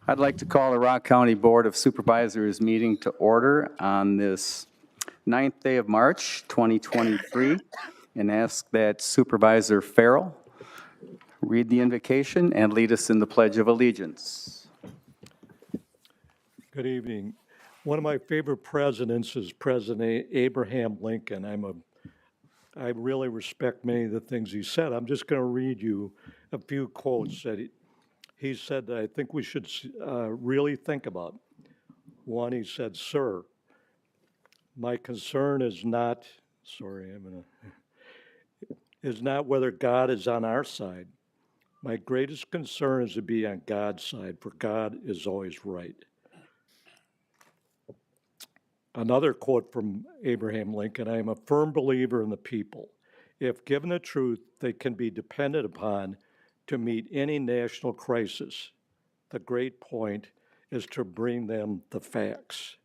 I'd like to call the Rock County Board of Supervisors meeting to order on this 9th day of March, 2023, and ask that Supervisor Farrell read the invocation and lead us in the Pledge of Allegiance. Good evening. One of my favorite presidents is President Abraham Lincoln. I really respect many of the things he said. I'm just going to read you a few quotes that he said that I think we should really think about. One, he said, "Sir, my concern is not, is not whether God is on our side. My greatest concern is to be on God's side, for God is always right." Another quote from Abraham Lincoln: "I am a firm believer in the people. If given the truth, they can be depended upon to meet any national crisis. The great point is to bring them the facts."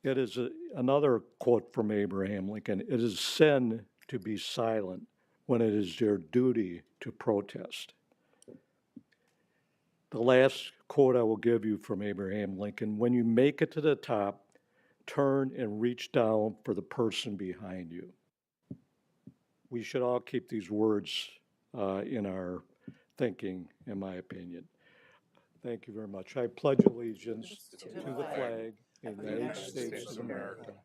It is another quote from Abraham Lincoln: "It is sin to be silent when it is your duty to protest." The last quote I will give you from Abraham Lincoln: "When you make it to the top, turn and reach down for the person behind you." We should all keep these words in our thinking, in my opinion. Thank you very much. I pledge allegiance to the flag of the United States of America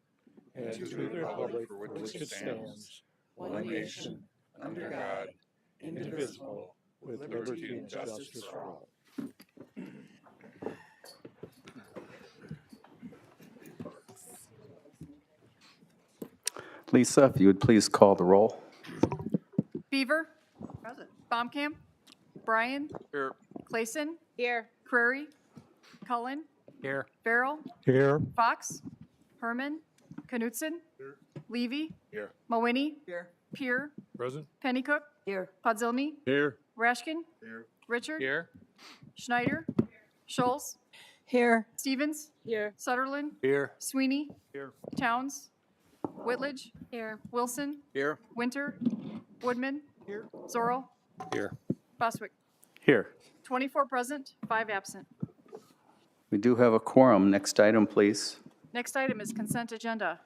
and to the republic for which it stands, one nation, under God, indivisible, with liberty and justice for all. Lisa, if you would please call the roll. Beaver. Present. Baumkamp. Bryan. Here. Clayson. Here. Crary. Cullen. Here. Farrell. Here. Fox. Herman. Knutson. Levy. Here. Mawiney. Here. Pier. Present. Pennycook. Here. Podzilny. Here. Rashkin. Here. Richard. Here. Schneider. Schulz. Here. Stevens. Here. Sutherland. Here. Sweeney. Here. Towns. Whitledge. Here. Wilson. Here. Winter. Woodman. Here. Zorro. Here. Boswick. Here. 24 present, 5 absent. We do have a quorum. Next item, please. Next item is consent agenda.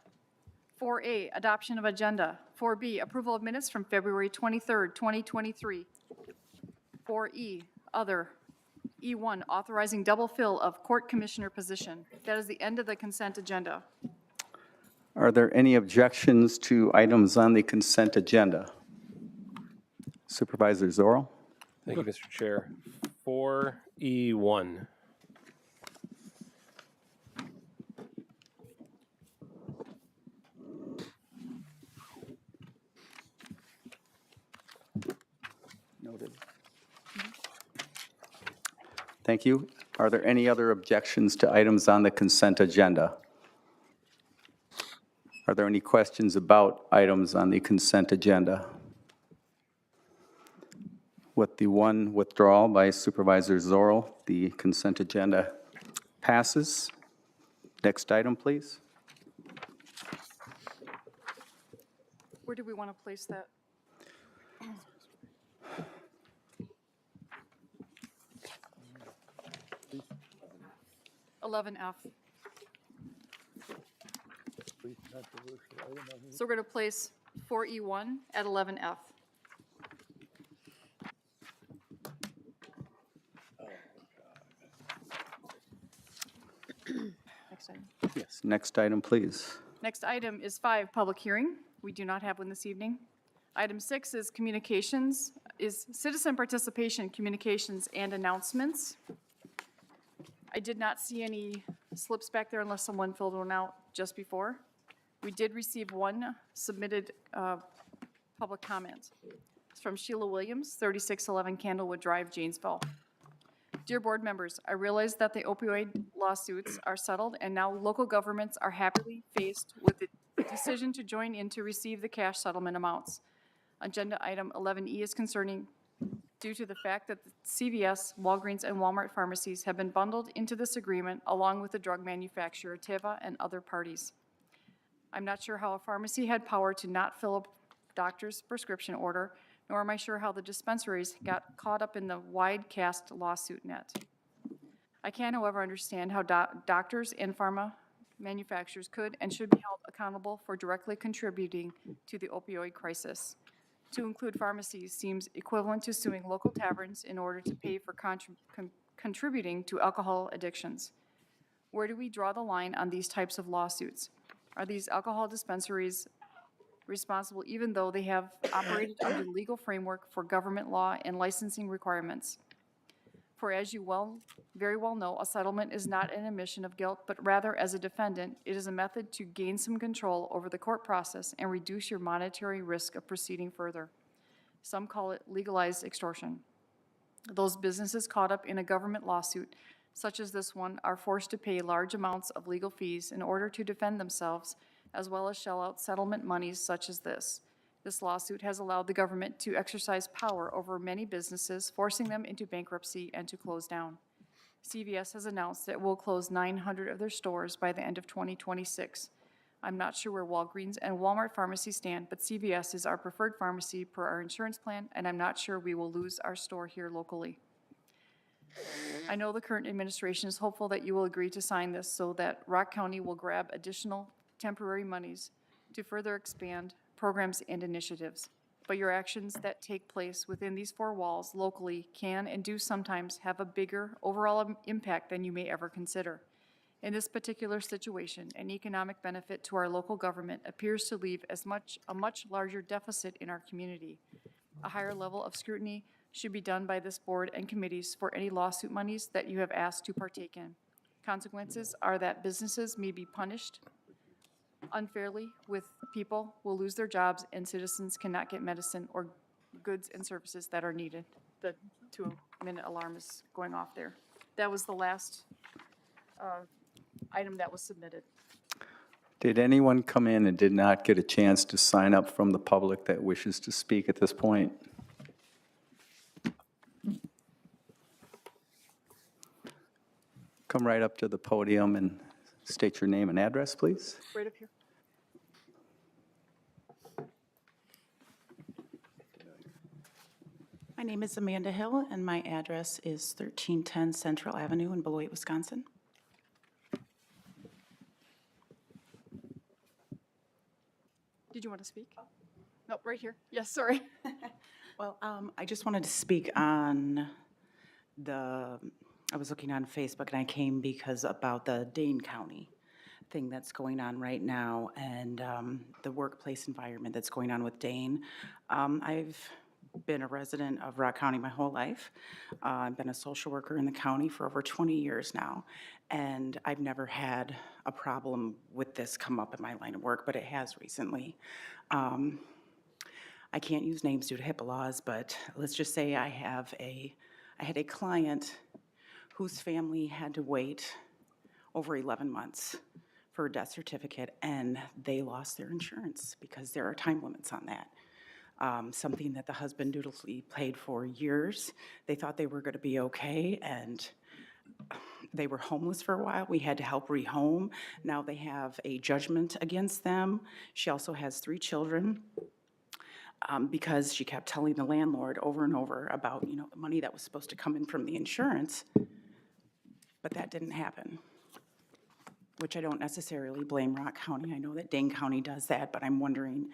4A, adoption of agenda. 4B, approval of minutes from February 23rd, 2023. 4E, other. E1, authorizing double fill of court commissioner position. That is the end of the consent agenda. Are there any objections to items on the consent agenda? Supervisor Zorro? Thank you, Mr. Chair. 4E1. Noted. Thank you. Are there any other objections to items on the consent agenda? Are there any questions about items on the consent agenda? With the one withdrawal by Supervisor Zorro, the consent agenda passes. Next item, please. Where do we want to place that? (11F). So we're going to place 4E1 at 11F. Next item. Yes, next item, please. Next item is 5, public hearing. We do not have one this evening. Item 6 is communications, is citizen participation, communications, and announcements. I did not see any slips back there unless someone filled one out just before. We did receive one submitted public comment. It's from Sheila Williams, 3611 Candlewood Drive, Janesville. Dear board members, I realize that the opioid lawsuits are settled and now local governments are happily faced with the decision to join in to receive the cash settlement amounts. Agenda item 11E is concerning due to the fact that the CVS, Walgreens, and Walmart pharmacies have been bundled into this agreement along with the drug manufacturer Teva and other parties. I'm not sure how a pharmacy had power to not fill a doctor's prescription order, nor am I sure how the dispensaries got caught up in the wide-cast lawsuit net. I can, however, understand how doctors and pharma manufacturers could and should be held accountable for directly contributing to the opioid crisis. To include pharmacies seems equivalent to suing local taverns in order to pay for contributing to alcohol addictions. Where do we draw the line on these types of lawsuits? Are these alcohol dispensaries responsible even though they have operated under the legal framework for government law and licensing requirements? For as you very well know, a settlement is not an admission of guilt, but rather as a defendant, it is a method to gain some control over the court process and reduce your monetary risk of proceeding further. Some call it legalized extortion. Those businesses caught up in a government lawsuit, such as this one, are forced to pay large amounts of legal fees in order to defend themselves, as well as shell out settlement monies such as this. This lawsuit has allowed the government to exercise power over many businesses, forcing them into bankruptcy and to close down. CVS has announced that it will close 900 of their stores by the end of 2026. I'm not sure where Walgreens and Walmart pharmacies stand, but CVS is our preferred pharmacy per our insurance plan, and I'm not sure we will lose our store here locally. I know the current administration is hopeful that you will agree to sign this so that Rock County will grab additional temporary monies to further expand programs and initiatives. But your actions that take place within these four walls locally can and do sometimes have a bigger overall impact than you may ever consider. In this particular situation, an economic benefit to our local government appears to leave a much larger deficit in our community. A higher level of scrutiny should be done by this board and committees for any lawsuit monies that you have asked to partake in. Consequences are that businesses may be punished unfairly, with people will lose their jobs and citizens cannot get medicine or goods and services that are needed. The 2-minute alarm is going off there. That was the last item that was submitted. Did anyone come in and did not get a chance to sign up from the public that wishes to speak at this point? Come right up to the podium and state your name and address, please. Right up here. My name is Amanda Hill, and my address is 1310 Central Avenue in Beloit, Wisconsin. Did you want to speak? Nope, right here. Yes, sorry. Well, I just wanted to speak on I was looking on Facebook, and I came because about the Dane County thing that's going on right now and the workplace environment that's going on with Dane. I've been a resident of Rock County my whole life. I've been a social worker in the county for over 20 years now, and I've never had a problem with this come up in my line of work, but it has recently. I can't use names due to HIPAA laws, but let's just say I had a client whose family had to wait over 11 months for a death certificate, and they lost their insurance because there are time limits on that. Something that the husband dutifully paid for years. They thought they were going to be okay, and they were homeless for a while. We had to help rehome. Now they have a judgment against them. She also has 3 children. Because she kept telling the landlord over and over about, the money that was supposed to come in from the insurance, but that didn't happen, which I don't necessarily blame Rock County. I know that Dane County does that, but I'm wondering,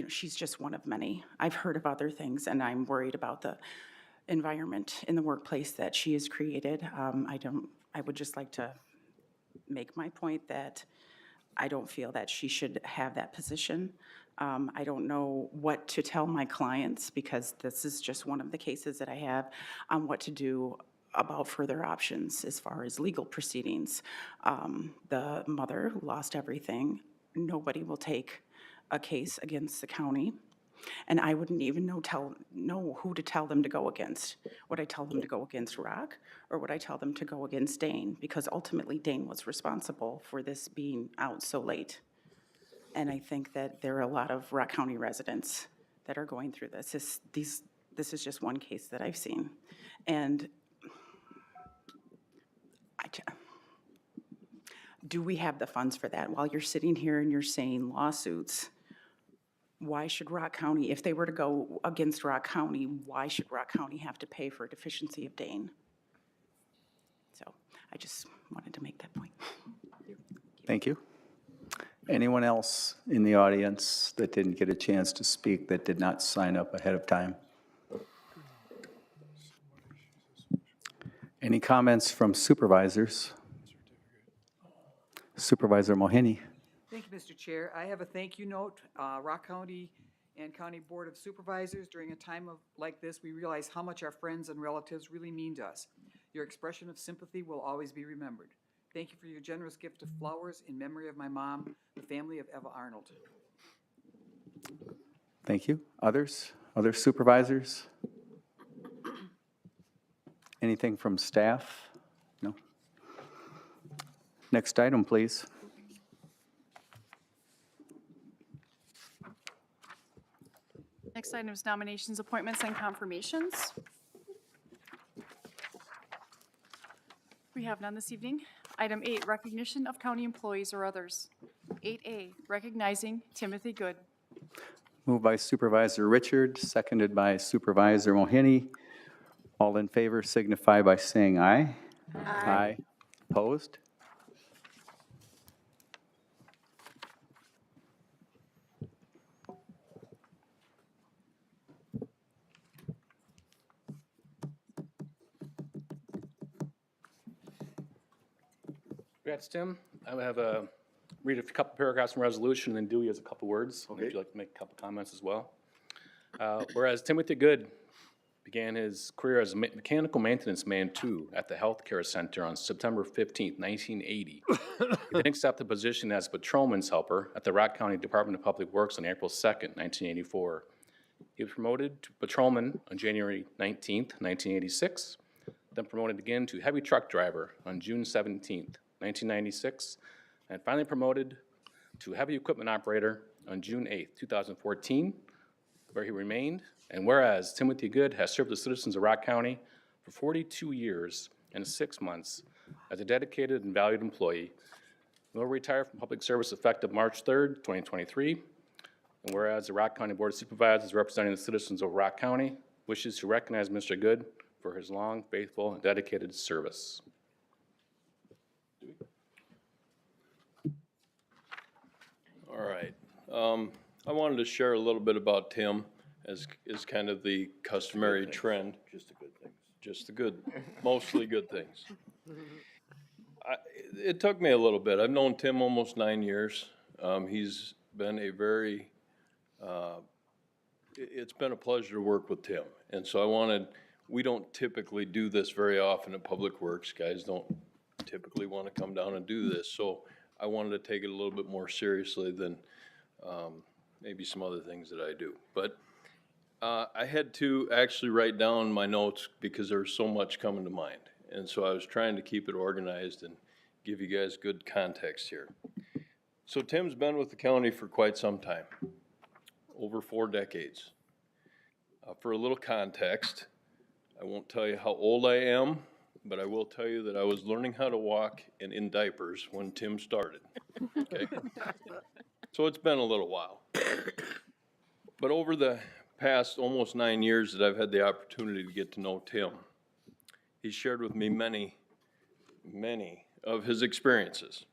she's just one of many. I've heard of other things, and I'm worried about the environment in the workplace that she has created. I would just like to make my point that I don't feel that she should have that position. I don't know what to tell my clients because this is just one of the cases that I have on what to do about further options as far as legal proceedings. The mother who lost everything, nobody will take a case against the county. And I wouldn't even know who to tell them to go against. Would I tell them to go against Rock, or would I tell them to go against Dane? Because ultimately Dane was responsible for this being out so late. And I think that there are a lot of Rock County residents that are going through this. This is just one case that I've seen. And do we have the funds for that? While you're sitting here and you're saying lawsuits, why should Rock County, if they were to go against Rock County, why should Rock County have to pay for a deficiency of Dane? So I just wanted to make that point. Thank you. Anyone else in the audience that didn't get a chance to speak, that did not sign up ahead of time? Any comments from supervisors? Supervisor Mohini. Thank you, Mr. Chair. I have a thank you note. Rock County and County Board of Supervisors, during a time like this, we realize how much our friends and relatives really mean to us. Your expression of sympathy will always be remembered. Thank you for your generous gift of flowers in memory of my mom, the family of Eva Arnold. Thank you. Others? Other supervisors? Anything from staff? No? Next item, please. Next item is nominations, appointments, and confirmations. We have none this evening. Item 8, recognition of county employees or others. 8A, recognizing Timothy Good. Moved by Supervisor Richard, seconded by Supervisor Mohini. All in favor signify by saying aye. Aye. Opposed? Congrats, Tim. I would have read a couple paragraphs from resolution, and then Dewey has a couple words. Would you like to make a couple comments as well? Whereas Timothy Good began his career as a mechanical maintenance man 2 at the healthcare center on September 15th, 1980. He then accepted a position as patrolman's helper at the Rock County Department of Public Works on April 2nd, 1984. He was promoted to patrolman on January 19th, 1986, then promoted again to heavy truck driver on June 17th, 1996, and finally promoted to heavy equipment operator on June 8th, 2014, where he remained. And whereas Timothy Good has served the citizens of Rock County for 42 years and 6 months as a dedicated and valued employee, he will retire from public service effective March 3rd, 2023. And whereas the Rock County Board of Supervisors representing the citizens of Rock County wishes to recognize Mr. Good for his long, faithful, and dedicated service. All right. I wanted to share a little bit about Tim, as is kind of the customary trend. Just the good things. Just the good, mostly good things. It took me a little bit. I've known Tim almost 9 years. He's been a very, it's been a pleasure to work with Tim. And so we don't typically do this very often at Public Works. Guys don't typically want to come down and do this. So I wanted to take it a little bit more seriously than maybe some other things that I do. But I had to actually write down my notes because there was so much coming to mind. And so I was trying to keep it organized and give you guys good context here. So Tim's been with the county for quite some time, over 4 decades. For a little context, I won't tell you how old I am, but I will tell you that I was learning how to walk and in diapers when Tim started. Okay? So it's been a little while. But over the past almost 9 years that I've had the opportunity to get to know Tim, he's shared with me many, many of his experiences.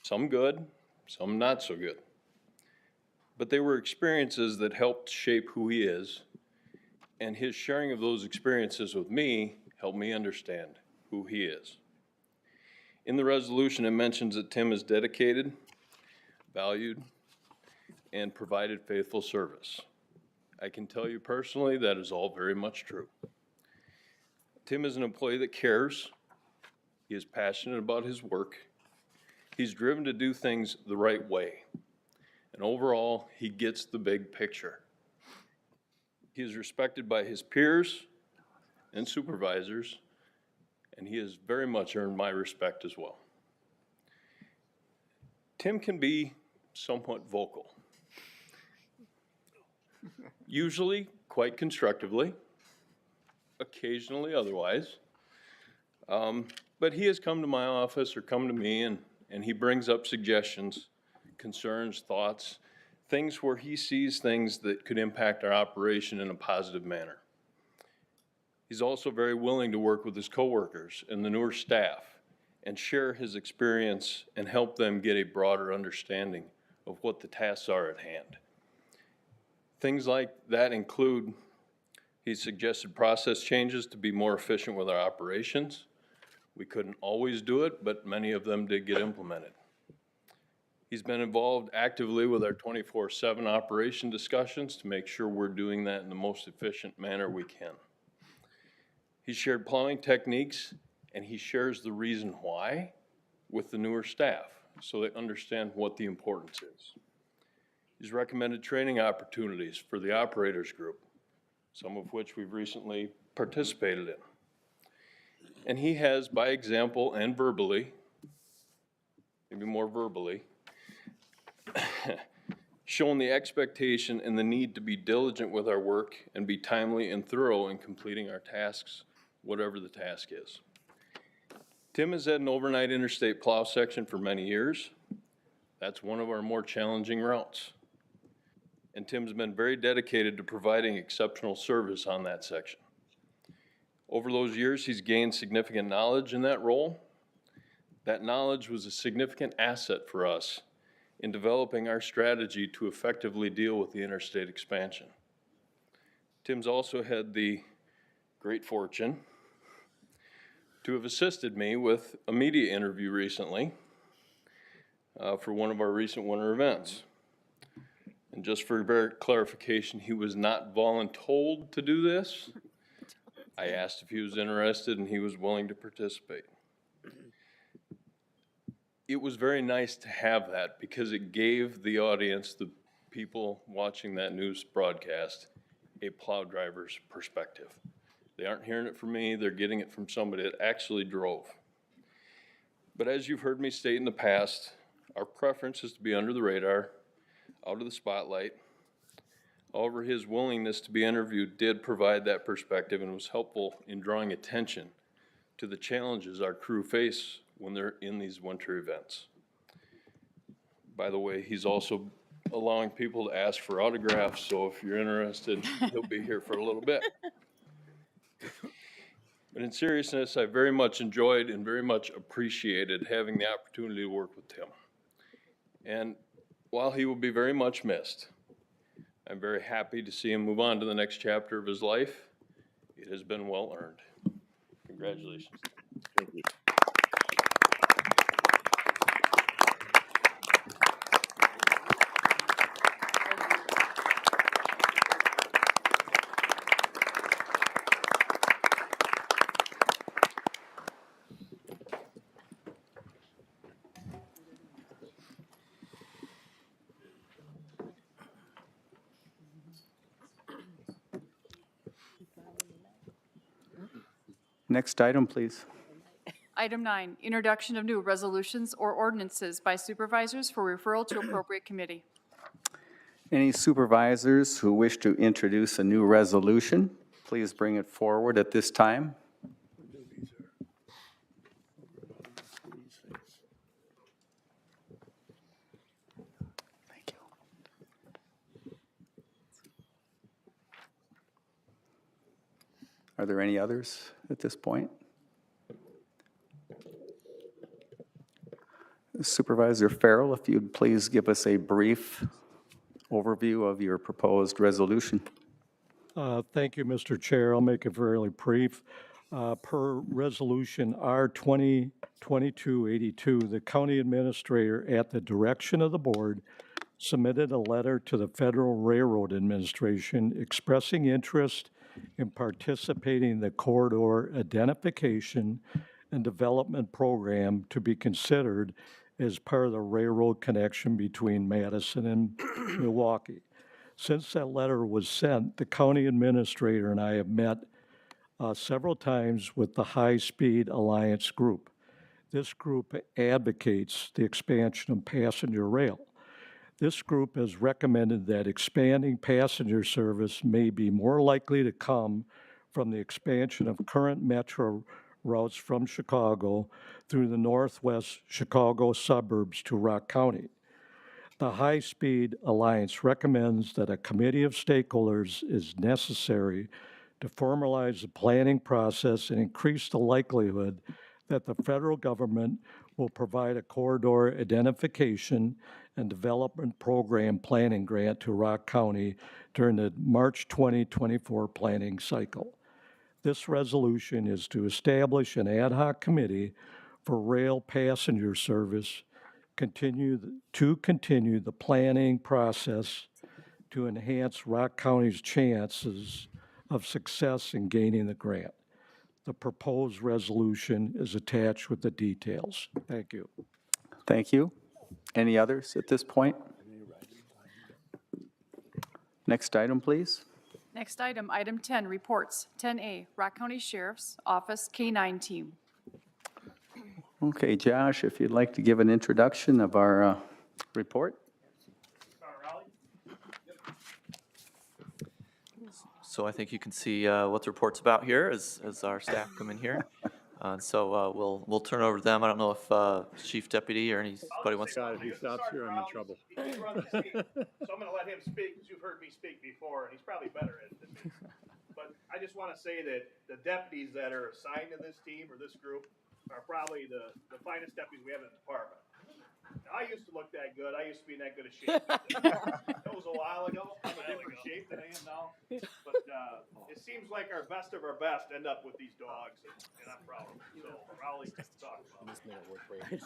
Some good, some not so good. But they were experiences that helped shape who he is, and his sharing of those experiences with me helped me understand who he is. In the resolution, it mentions that Tim is dedicated, valued, and provided faithful service. I can tell you personally that is all very much true. Tim is an employee that cares. He is passionate about his work. He's driven to do things the right way. And overall, he gets the big picture. He is respected by his peers and supervisors, and he has very much earned my respect as well. Tim can be somewhat vocal, usually quite constructively, occasionally otherwise. But he has come to my office or come to me and he brings up suggestions, concerns, thoughts, things where he sees things that could impact our operation in a positive manner. He's also very willing to work with his coworkers and the newer staff and share his experience and help them get a broader understanding of what the tasks are at hand. Things like that include, he suggested process changes to be more efficient with our operations. We couldn't always do it, but many of them did get implemented. He's been involved actively with our 24/7 operation discussions to make sure we're doing that in the most efficient manner we can. He shared plowing techniques, and he shares the reason why with the newer staff, so they understand what the importance is. He's recommended training opportunities for the operators group, some of which we've recently participated in. And he has, by example and verbally, maybe more verbally, shown the expectation and the need to be diligent with our work and be timely and thorough in completing our tasks, whatever the task is. Tim has had an overnight interstate plow section for many years. That's one of our more challenging routes. And Tim's been very dedicated to providing exceptional service on that section. Over those years, he's gained significant knowledge in that role. That knowledge was a significant asset for us in developing our strategy to effectively deal with the interstate expansion. Tim's also had the great fortune to have assisted me with a media interview recently for one of our recent winter events. And just for very clarification, he was not voluntold to do this. I asked if he was interested, and he was willing to participate. It was very nice to have that because it gave the audience, the people watching that news broadcast, a plow driver's perspective. They aren't hearing it from me, they're getting it from somebody that actually drove. But as you've heard me state in the past, our preference is to be under the radar, out of the spotlight. However, his willingness to be interviewed did provide that perspective and was helpful in drawing attention to the challenges our crew face when they're in these winter events. By the way, he's also allowing people to ask for autographs, so if you're interested, he'll be here for a little bit. But in seriousness, I very much enjoyed and very much appreciated having the opportunity to work with Tim. And while he will be very much missed, I'm very happy to see him move on to the next chapter of his life. It has been well earned. Congratulations. Thank you. Next item, please. Item 9, introduction of new resolutions or ordinances by supervisors for referral to appropriate committee. Any supervisors who wish to introduce a new resolution, please bring it forward at this time. Thank you. Are there any others at this point? Supervisor Farrell, if you'd please give us a brief overview of your proposed resolution. Thank you, Mr. Chair. I'll make it fairly brief. Per Resolution R 2022-82, the county administrator, at the direction of the board, submitted a letter to the Federal Railroad Administration expressing interest in participating in the corridor identification and development program to be considered as part of the railroad connection between Madison and Milwaukee. Since that letter was sent, the county administrator and I have met several times with the High Speed Alliance group. This group advocates the expansion of passenger rail. This group has recommended that expanding passenger service may be more likely to come from the expansion of current metro routes from Chicago through the northwest Chicago suburbs to Rock County. the High Speed Alliance recommends that a committee of stakeholders is necessary to formalize the planning process and increase the likelihood that the federal government will provide a corridor identification and development program planning grant to Rock County during the March 2024 planning cycle. This resolution is to establish an ad hoc committee for rail passenger service, continue the planning process to enhance Rock County's chances of success in gaining the grant. The proposed resolution is attached with the details. Thank you. Thank you. Any others at this point? Next item, please. Next item, item 10, reports. 10A, Rock County Sheriff's Office K-9 team. Okay, Josh, if you'd like to give an introduction of our report. So I think you can see what the report's about here as our staff come in here. So we'll turn over to them. I don't know if Chief Deputy or anybody wants to. If he stops here, I'm in trouble. He runs the team, so I'm gonna let him speak, because you've heard me speak before, and he's probably better at it than me. But I just wanna say that the deputies that are assigned to this team or this group are probably the finest deputies we have in the department. Now, I used to look that good, I used to be in that good a shape. That was a while ago, I'm in different shape than I am now. But, it seems like our best of our best end up with these dogs, and I'm proud of them, so Rowley can talk about it.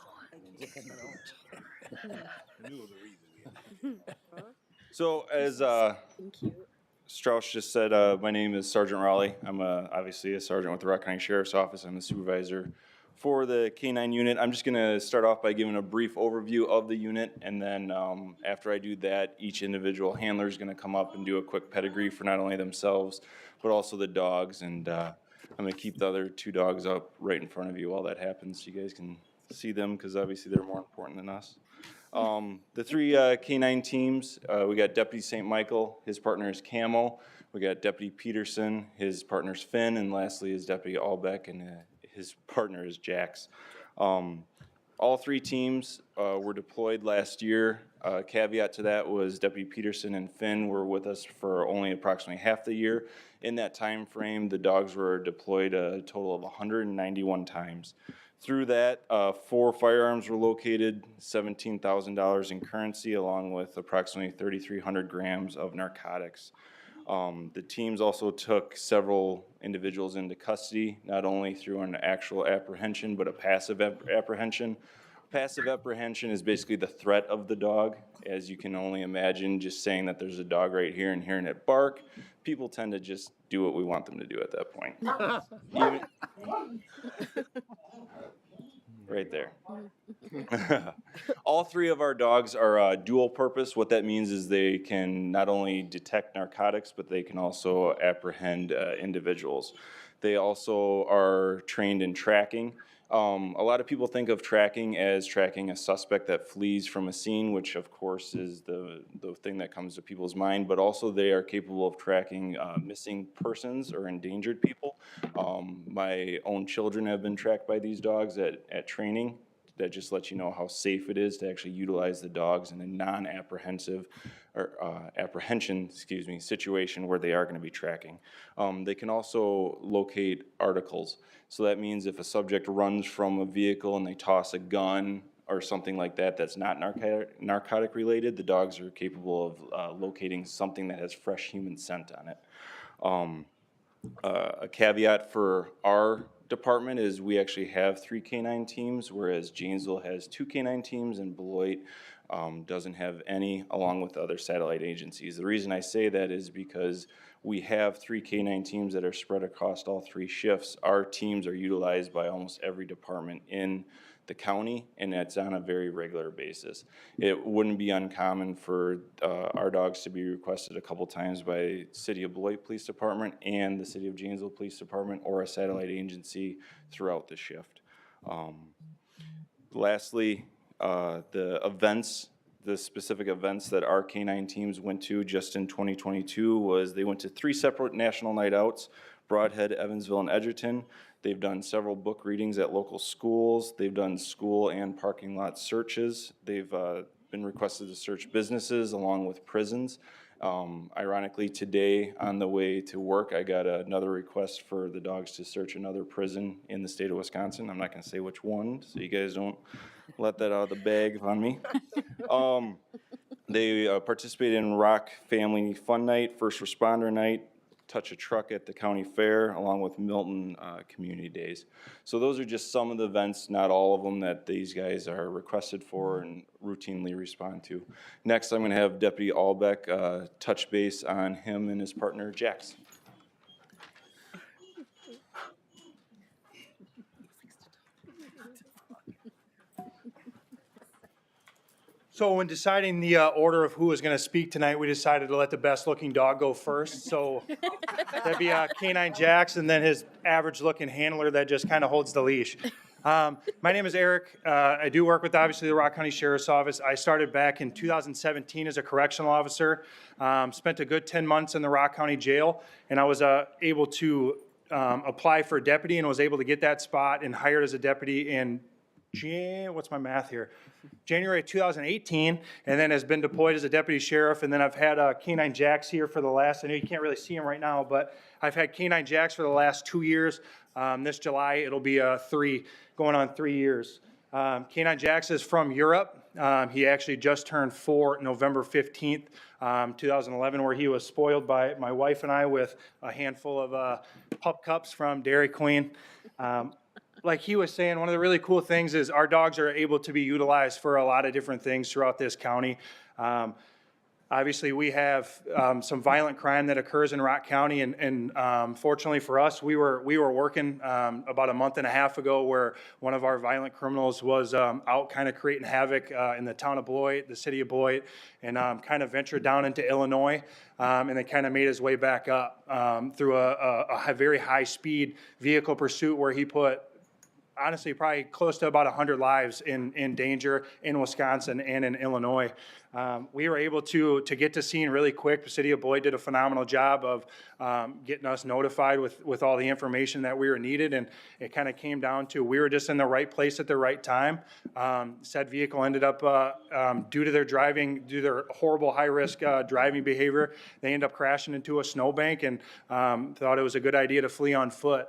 So as Strauss just said, my name is Sergeant Raleigh. I'm obviously a sergeant with the Rock County Sheriff's Office. I'm the supervisor for the K-9 unit. I'm just going to start off by giving a brief overview of the unit, and then after I do that, each individual handler is going to come up and do a quick pedigree for not only themselves, but also the dogs. And I'm going to keep the other two dogs up right in front of you while that happens, so you guys can see them, because obviously they're more important than us. The three K-9 teams, we got Deputy St. Michael, his partner is Camo. We got Deputy Peterson, his partner is Finn, and lastly is Deputy Albeck, and his partner is Jax. All three teams were deployed last year. Caveat to that was Deputy Peterson and Finn were with us for only approximately half the year. In that time frame, the dogs were deployed a total of 191 times. Through that, 4 firearms were located, $17,000 in currency, along with approximately 3,300 grams of narcotics. The teams also took several individuals into custody, not only through an actual apprehension, but a passive apprehension. Passive apprehension is basically the threat of the dog. As you can only imagine, just saying that there's a dog right here and hearing it bark, people tend to just do what we want them to do at that point. Right there. All three of our dogs are dual purpose. What that means is they can not only detect narcotics, but they can also apprehend individuals. They also are trained in tracking. A lot of people think of tracking as tracking a suspect that flees from a scene, which of course is the thing that comes to people's mind, but also they are capable of tracking missing persons or endangered people. My own children have been tracked by these dogs at training. That just lets you know how safe it is to actually utilize the dogs in a non-apprehensive or apprehension, situation where they are going to be tracking. They can also locate articles. So that means if a subject runs from a vehicle and they toss a gun or something like that that's not narcotic related, the dogs are capable of locating something that has fresh human scent on it. A caveat for our department is we actually have 3 K-9 teams, whereas Janesville has 2 K-9 teams and Beloit doesn't have any, along with other satellite agencies. The reason I say that is because we have 3 K-9 teams that are spread across all 3 shifts. Our teams are utilized by almost every department in the county, and that's on a very regular basis. It wouldn't be uncommon for our dogs to be requested a couple times by City of Beloit Police Department and the City of Janesville Police Department or a satellite agency throughout the shift. Lastly, the specific events that our K-9 teams went to just in 2022 was they went to 3 separate national night outs, Broadhead, Evansville, and Edgerton. They've done several book readings at local schools. They've done school and parking lot searches. They've been requested to search businesses along with prisons. Ironically, today on the way to work, I got another request for the dogs to search another prison in the state of Wisconsin. I'm not gonna say which one, so you guys don't let that out of the bag on me. They participated in Rock Family Fun Night, First Responder Night, Touch a Truck at the county fair, along with Milton Community Days. So those are just some of the events, not all of them, that these guys are requested for and routinely respond to. Next, I'm gonna have Deputy Albeck touch base on him and his partner, Jax. So when deciding the order of who was going to speak tonight, we decided to let the best-looking dog go first. So that'd be Canine Jax, and then his average-looking handler that just kind of holds the leash. My name is Eric. I do work with, obviously, the Rock County Sheriff's Office. I started back in 2017 as a correctional officer, spent a good 10 months in the Rock County Jail, and I was able to apply for a deputy and was able to get that spot and hired as a deputy in what's my math here? January 2018, and then has been deployed as a deputy sheriff. And then I've had Canine Jax here for the last, I know you can't really see him right now, but I've had Canine Jax for the last 2 years. This July, it'll be going on 3 years. Canine Jax is from Europe. He actually just turned 4 November 15th, 2011, where he was spoiled by my wife and I with a handful of pup cups from Dairy Queen. Like he was saying, one of the really cool things is our dogs are able to be utilized for a lot of different things throughout this county. Obviously, we have some violent crime that occurs in Rock County, and fortunately for us, we were working about a month and a half ago where one of our violent criminals was out kind of creating havoc in the town of Beloit, the city of Beloit, and kind of ventured down into Illinois, and then kind of made his way back up through a very high-speed vehicle pursuit where he put honestly probably close to about 100 lives in danger in Wisconsin and in Illinois. We were able to get to scene really quick. The city of Beloit did a phenomenal job of getting us notified with all the information that we were needed, and it kind of came down to we were just in the right place at the right time. Said vehicle ended up, due to their horrible high-risk driving behavior, they ended up crashing into a snowbank and thought it was a good idea to flee on foot.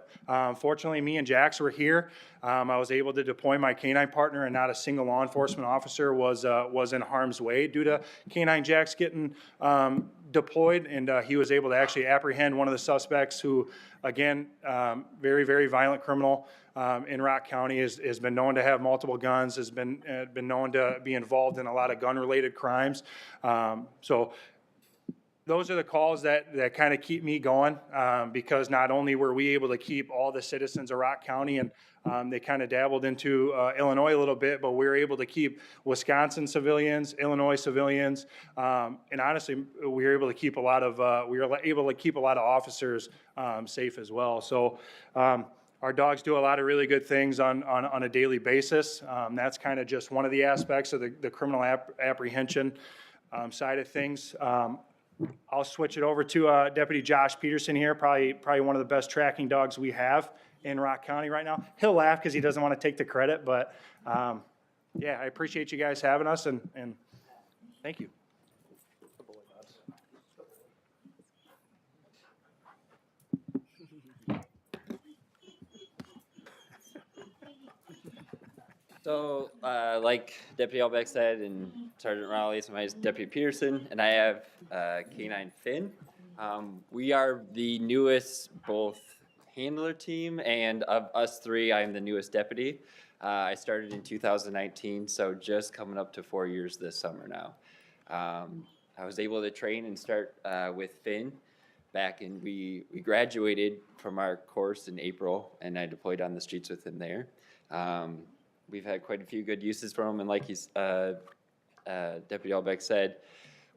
Fortunately, me and Jax were here. I was able to deploy my canine partner, and not a single law enforcement officer was in harm's way due to Canine Jax getting deployed, and he was able to actually apprehend one of the suspects who, again, very, very violent criminal in Rock County, has been known to have multiple guns, has been known to be involved in a lot of gun-related crimes. So those are the calls that kind of keep me going, because not only were we able to keep all the citizens of Rock County, and they kind of dabbled into Illinois a little bit, but we were able to keep Wisconsin civilians, Illinois civilians, and honestly, we were able to keep a lot of officers safe as well. So our dogs do a lot of really good things on a daily basis. That's kind of just one of the aspects of the criminal apprehension side of things. I'll switch it over to Deputy Josh Peterson here, probably one of the best tracking dogs we have in Rock County right now. He'll laugh because he doesn't want to take the credit, but yeah, I appreciate you guys having us, and thank you. So, like Deputy Albeck said, and Sergeant Rowley, so my name is Deputy Peterson, and I have Canine Finn. We are the newest both handler team, and of us three, I am the newest deputy. I started in 2019, so just coming up to 4 years this summer now. I was able to train and start with Finn back in, we graduated from our course in April, and I deployed on the streets with him there. We've had quite a few good uses for him, and like Deputy Albeck said,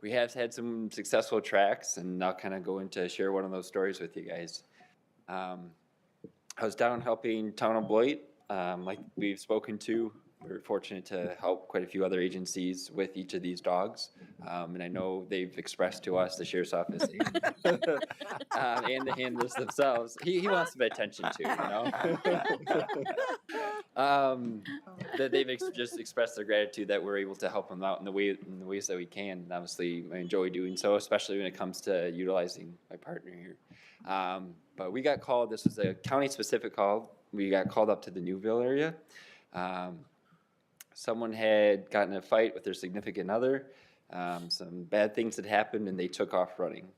we have had some successful tracks, and I'll kind of go into share one of those stories with you guys. I was down helping Town of Beloit, like we've spoken to. We were fortunate to help quite a few other agencies with each of these dogs, and I know they've expressed to us, the Sheriff's Office, and the handlers themselves, he wants some attention too, you know? That they've just expressed their gratitude that we're able to help them out in the ways that we can. And obviously, I enjoy doing so, especially when it comes to utilizing my partner here. But we got called. This was a county-specific call. We got called up to the Newville area. Someone had gotten in a fight with their significant other. Some bad things had happened, and they took off running.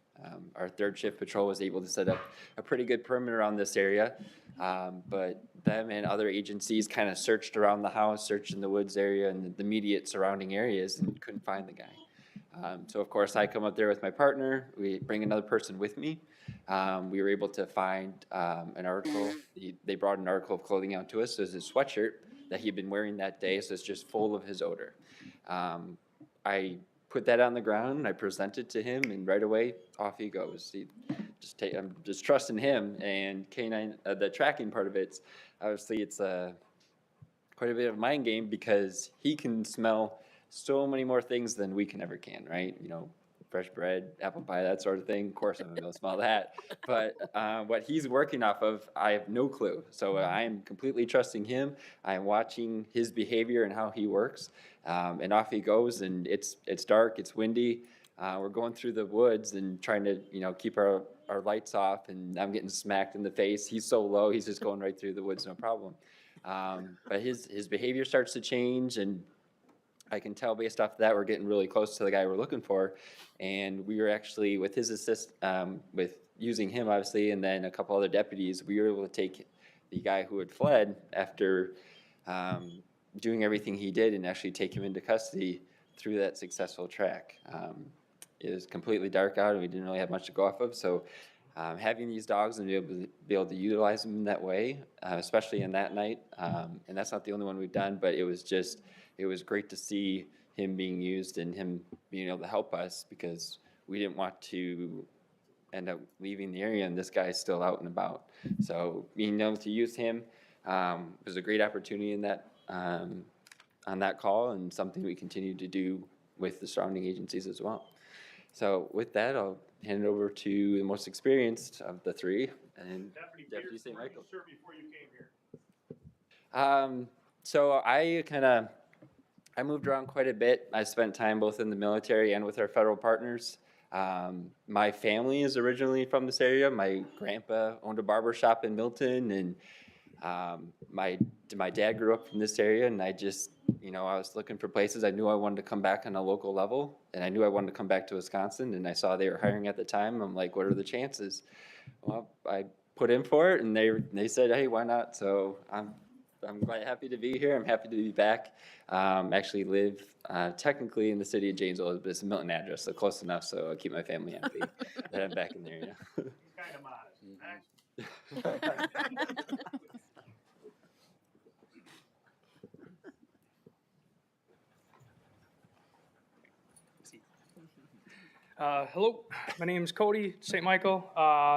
Our third shift patrol was able to set up a pretty good perimeter around this area, but them and other agencies kind of searched around the house, searched in the woods area and the immediate surrounding areas, and couldn't find the guy. So of course I come up there with my partner. We bring another person with me. We were able to find an article. They brought an article of clothing out to us. It was his sweatshirt that he'd been wearing that day, so it's just full of his odor. I put that on the ground, and I presented to him, and right away, off he goes. I'm just trusting him, and K9, the tracking part of it's quite a bit of a mind game because he can smell so many more things than we ever can, right? You know, fresh bread, apple pie, that sort of thing. Of course, I'm gonna go smell that. But what he's working off of, I have no clue. So I am completely trusting him. I am watching his behavior and how he works. And off he goes, and it's dark, it's windy. We're going through the woods and trying to, keep our lights off, and I'm getting smacked in the face. He's so low, he's just going right through the woods, no problem. But his behavior starts to change, and I can tell based off of that we're getting really close to the guy we're looking for. And we were actually, with his with using him obviously, and then a couple other deputies, we were able to take the guy who had fled after doing everything he did and actually take him into custody through that successful track. It was completely dark out and we didn't really have much to go off of. So having these dogs and be able to utilize them in that way, especially in that night, and that's not the only one we've done, but it was great to see him being used and him being able to help us because we didn't want to end up leaving the area and this guy's still out and about. So being able to use him was a great opportunity in that on that call and something we continue to do with the surrounding agencies as well. So with that, I'll hand it over to the most experienced of the three, and Deputy St. Michael. Sir, before you came here. So I moved around quite a bit. I spent time both in the military and with our federal partners. My family is originally from this area. My grandpa owned a barber shop in Milton, and my dad grew up from this area, and I just, I was looking for places. I knew I wanted to come back on a local level, and I knew I wanted to come back to Wisconsin, and I saw they were hiring at the time. I'm like, what are the chances? Well, I put in for it, and they said, hey, why not? So I'm quite happy to be here. I'm happy to be back. Actually live technically in the city of Janesville, but it's a Milton address, so close enough, so I'll keep my family happy that I'm back in there. He's kind of modest. Hello, my name is Cody St. Michael.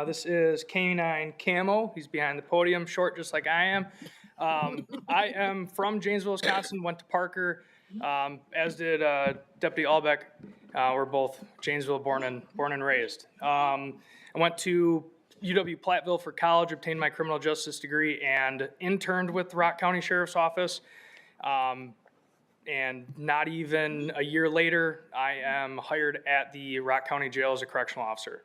This is K9 Camo. He's behind the podium, short just like I am. I am from Janesville, Wisconsin, went to Parker, as did Deputy Albeck. We're both Janesville born and raised. I went to UW-Platteville for college, obtained my criminal justice degree, and interned with the Rock County Sheriff's Office. And not even a year later, I am hired at the Rock County Jail as a correctional officer.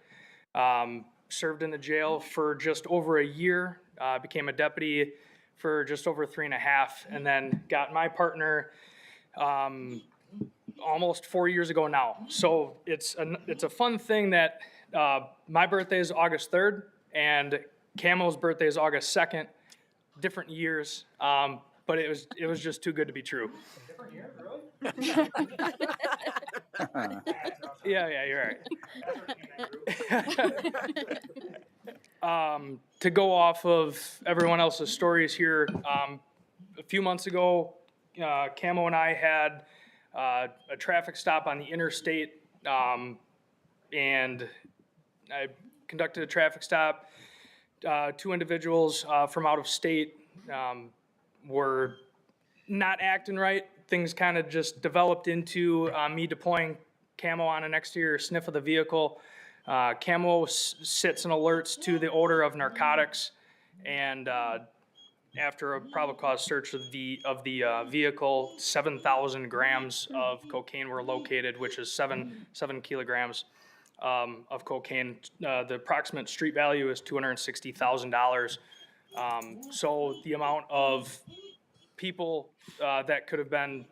Served in the jail for just over a year, became a deputy for just over 3.5, and then got my partner almost 4 years ago now. So it's a fun thing that my birthday is August 3rd, and Camo's birthday is August 2nd, different years, but it was just too good to be true. Yeah, you're right. To go off of everyone else's stories here, a few months ago, Camo and I had a traffic stop on the interstate, and I conducted a traffic stop. 2 individuals from out of state were not acting right. Things kind of just developed into me deploying Camo on an exterior sniff of the vehicle. Camo sits and alerts to the odor of narcotics, and after a probable cause search of the vehicle, 7,000 grams of cocaine were located, which is 7 kilograms of cocaine. The approximate street value is $260,000. So the amount of people that could have been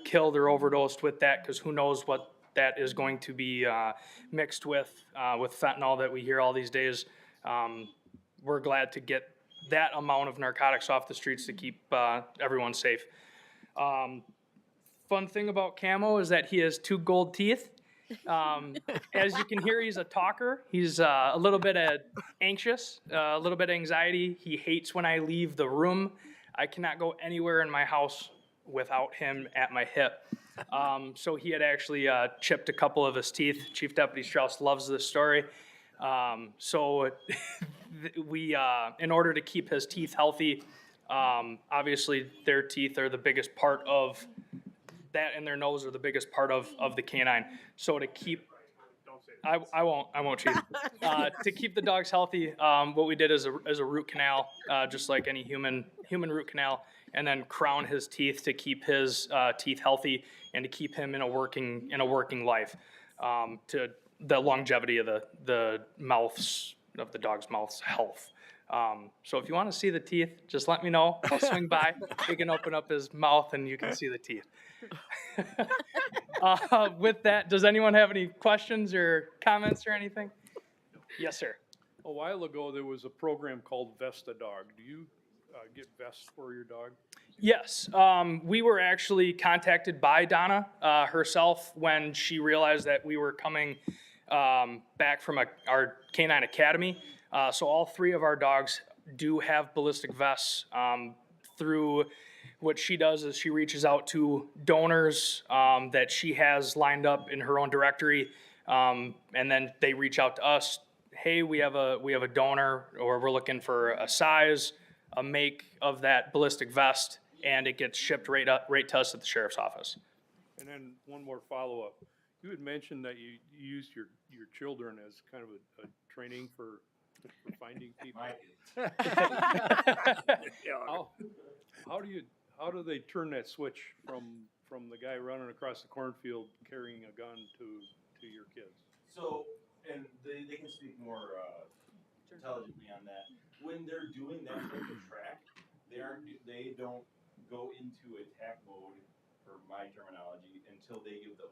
killed or overdosed with that, because who knows what that is going to be mixed with fentanyl that we hear all these days. We're glad to get that amount of narcotics off the streets to keep everyone safe. Fun thing about Camo is that he has 2 gold teeth. As you can hear, he's a talker. He's a little bit anxious, a little bit of anxiety. He hates when I leave the room. I cannot go anywhere in my house without him at my hip. So he had actually chipped a couple of his teeth. Chief Deputy Strauss loves this story. So we, in order to keep his teeth healthy, obviously their teeth are the biggest part of that, and their nose are the biggest part of the canine. So to keep, I won't cheat. To keep the dogs healthy, what we did is a root canal, just like any human root canal, and then crown his teeth to keep his teeth healthy and to keep him in a working life, to the longevity of the the dog's mouth's health. So if you want to see the teeth, just let me know. I'll swing by. We can open up his mouth and you can see the teeth. With that, does anyone have any questions or comments or anything? Yes, sir. A while ago, there was a program called Vesta Dog. Do you get vests for your dog? Yes, we were actually contacted by Donna herself when she realized that we were coming back from our Canine Academy. So all 3 of our dogs do have ballistic vests. Through what she does is she reaches out to donors that she has lined up in her own directory, and then they reach out to us. Hey, we have a donor, or we're looking for a size, a make of that ballistic vest, and it gets shipped right to us at the sheriff's office. And then one more follow-up. You had mentioned that you used your children as kind of a training for finding people. How do they turn that switch from the guy running across the cornfield carrying a gun to your kids? So, and they can speak more intelligently on that. When they're doing that type of track, they don't go into attack mode, for my terminology, until they give the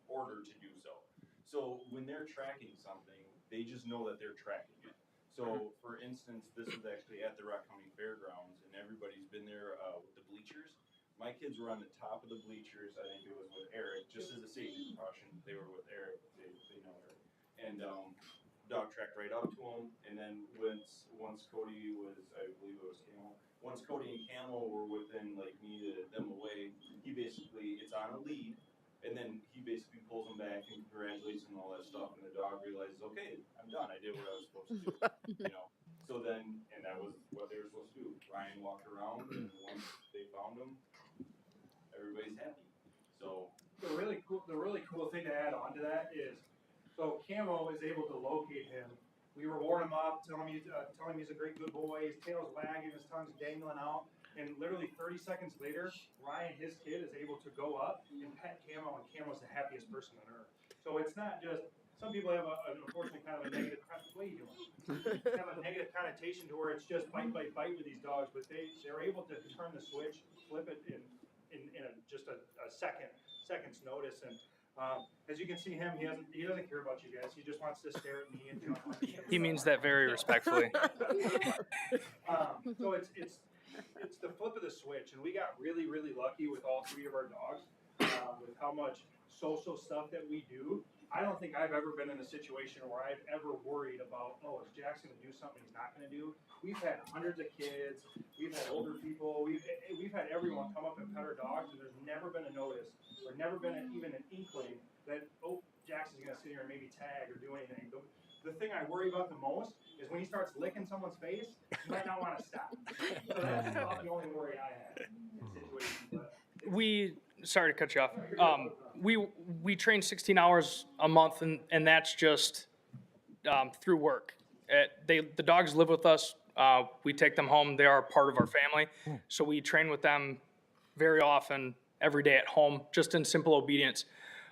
order to do so. So when they're tracking something, they just know that they're tracking it. So for instance, this was actually at the Rock County Fairgrounds, and everybo's been there with the bleachers. My kids were on the top of the bleachers. I think it was with Eric, just as a safety precaution. They were with Eric. They know Eric. And dog tracked right up to him. And then once Cody was, I believe it was Camel. Once Cody and Camel were within like them away, he basically, it's on a lead. And then he basically pulls him back and congratulates him and all that stuff. And the dog realizes, okay, I'm done. I did what I was supposed to do. So then, and that was what they were supposed to do. Ryan walked around, and once they found him, everybody's happy. So The really cool thing to add on to that is, so Camo is able to locate him. We reward him up, tell him he's a great good boy. His tail's wagging, his tongue's dangling out. And literally 30 seconds later, Ryan, his kid, is able to go up and pet Camo, and Camo's the happiest person on earth. So it's not just, some people have unfortunately kind of a negative, what are you doing? Have a negative connotation to where it's just bite with these dogs, but they're able to turn the switch, flip it in just a second's notice. And as you can see him, he doesn't care about you guys. He just wants to stare at me and jump on me. He means that very respectfully. So it's the flip of the switch, and we got really, really lucky with all 3 of our dogs, with how much social stuff that we do. I don't think I've ever been in a situation where I've ever worried about, is Jack's gonna do something he's not gonna do? We've had hundreds of kids, we've had older people, we've had everyone come up and pet our dogs, and there's never been a notice, or never been even an inkling that, Jackson's gonna sit here and maybe tag or do anything. The thing I worry about the most is when he starts licking someone's face, he might not wanna stop. So that's about the only worry I have in situations. Sorry to cut you off. We train 16 hours a month, and that's just through work. The dogs live with us We take them home. They are part of our family. So we train with them very often, every day at home, just in simple obedience.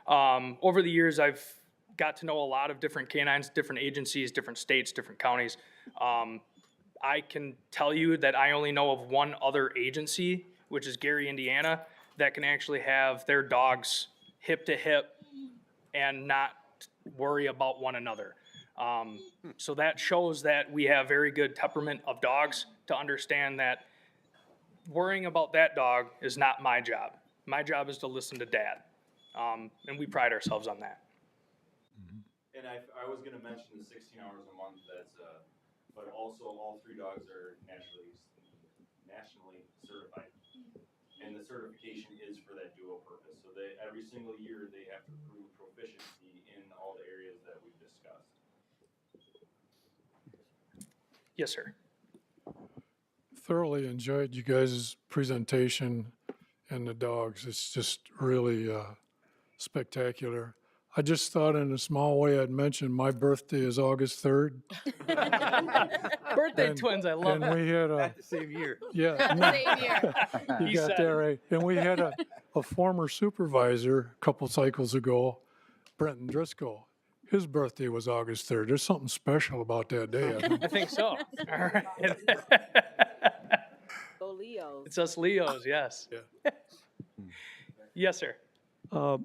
Over the years, I've got to know a lot of different canines, different agencies, different states, different counties. I can tell you that I only know of one other agency, which is Gary, Indiana, that can actually have their dogs hip to hip and not worry about one another. So that shows that we have very good temperament of dogs to understand that worrying about that dog is not my job. My job is to listen to dad. And we pride ourselves on that. And I was gonna mention the 16 hours a month, but also all 3 dogs are nationally certified. And the certification is for that dual purpose. So every single year, they have to prove proficiency in all the areas that we've discussed. Yes, sir. Thoroughly enjoyed you guys' presentation and the dogs. It's just really spectacular. I just thought in a small way I'd mention my birthday is August 3rd. Birthday twins, I love And it. we had a, The same year. yeah. Same year. You He got said that it. right. And we had a former supervisor a couple cycles ago, Brenton Driscoll. His birthday was August 3rd. There's something special about that day, I think. I think so. All right. Go Leos. It's us Leos, yes. Yes, sir.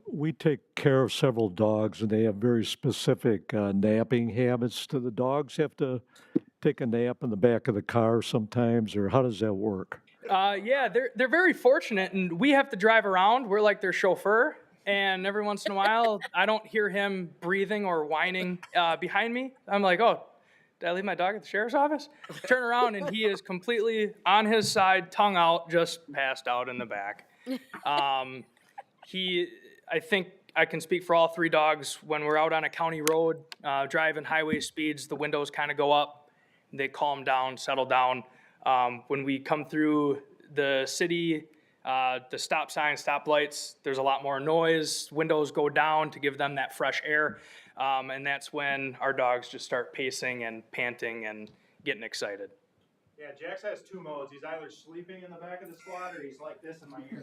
We take care of several dogs, and they have very specific napping habits. Do the dogs have to take a nap in the back of the car sometimes, or how does that work? Yeah, they're very fortunate, and we have to drive around. We're like their chauffeur, and every once in a while, I don't hear him breathing or whining behind me. I'm like, oh, did I leave my dog at the sheriff's office? Turn around, and he is completely on his side, tongue out, just passed out in the back. I think I can speak for all 3 dogs. When we're out on a county road, driving highway speeds, the windows kind of go up. They calm down, settle down. When we come through the city, the stop signs, stop lights, there's a lot more noise. Windows go down to give them that fresh air. And that's when our dogs just start pacing and panting and getting excited. Yeah, Jax has 2 modes. He's either sleeping in the back of the squad or he's like this in my ear.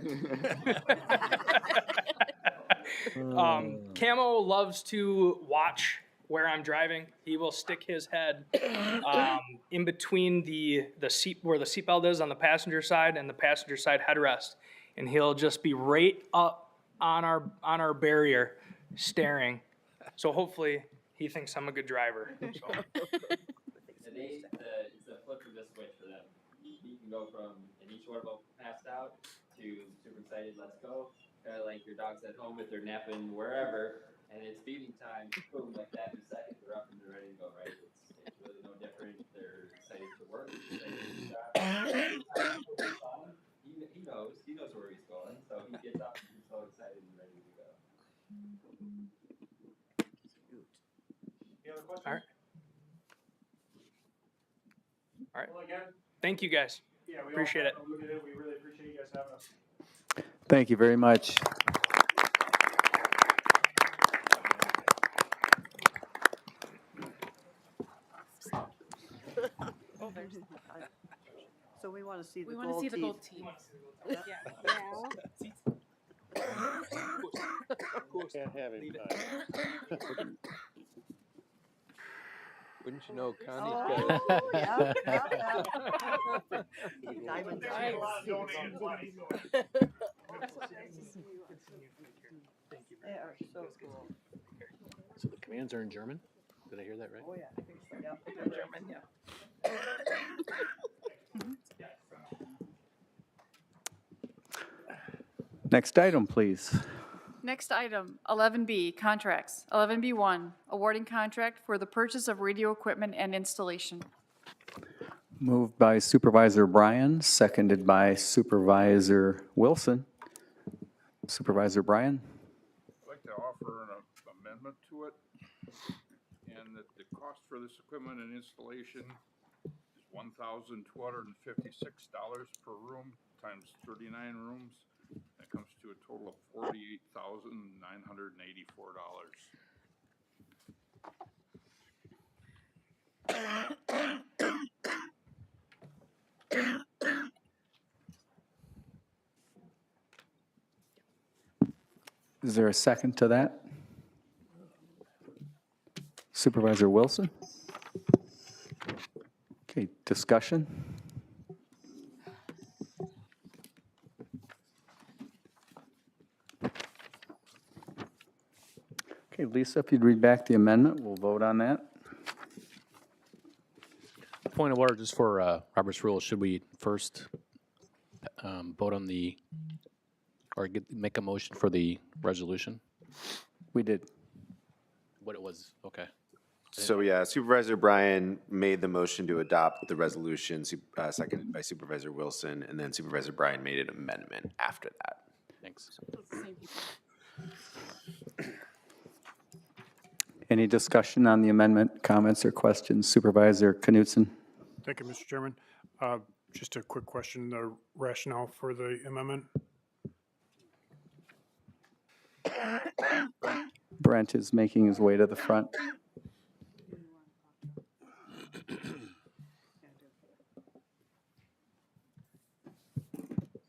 Camo loves to watch where I'm driving. He will stick his head in between the seat where the seatbelt is on the passenger side and the passenger side headrest, and he'll just be right up on our barrier, staring. So hopefully he thinks I'm a good driver. So. It's a flip of the switch for them. You can go from, and each one of them passed out to super excited, let's go. Kind of like your dog's at home if they're napping wherever, and it's feeding time, boom, like that in a second, they're up and they're ready to go, right? It's really no different. They're excited to work, excited to shop. He knows where he's going, so he gets up and he's so excited and ready to go. Any other questions? All right. All right. Well, again, Thank you, guys. yeah, we Appreciate it. We really appreciate you guys having us. Thank you very much. So we want to see the We gold want to see the teeth. gold teeth. Can't have him. Wouldn't you know, Connie's got Oh, yeah, yeah, yeah. Diamond There's a lot of teeth. donated money, so. They are so cool. So the commands are in German? Did I hear that right? Oh, yeah, I think so, yeah. German, yeah. Next item, please. Next item, 11B, contracts. 11B1, awarding contract for the purchase of radio equipment and installation. Moved by Supervisor Bryan, seconded by Supervisor Wilson. Supervisor Bryan? I'd like to offer an amendment to it, and that the cost for this equipment and installation is $1,256 per room times 39 rooms. That comes to a total of $48,984. Is there a second to that? Supervisor Wilson? Okay, discussion? Okay, Lisa, if you'd read back the amendment, we'll vote on that. Point of order, just for Robert's rules, should we first vote on make a motion for the resolution? We did. What it was, okay. So yeah, Supervisor Bryan made the motion to adopt the resolution, seconded by Supervisor Wilson, and then Supervisor Bryan made an amendment after that. Thanks. Any discussion on the amendment, comments or questions? Supervisor Knutson? Thank you, Mr. Chairman. Just a quick question, the rationale for the amendment? Brent is making his way to the front.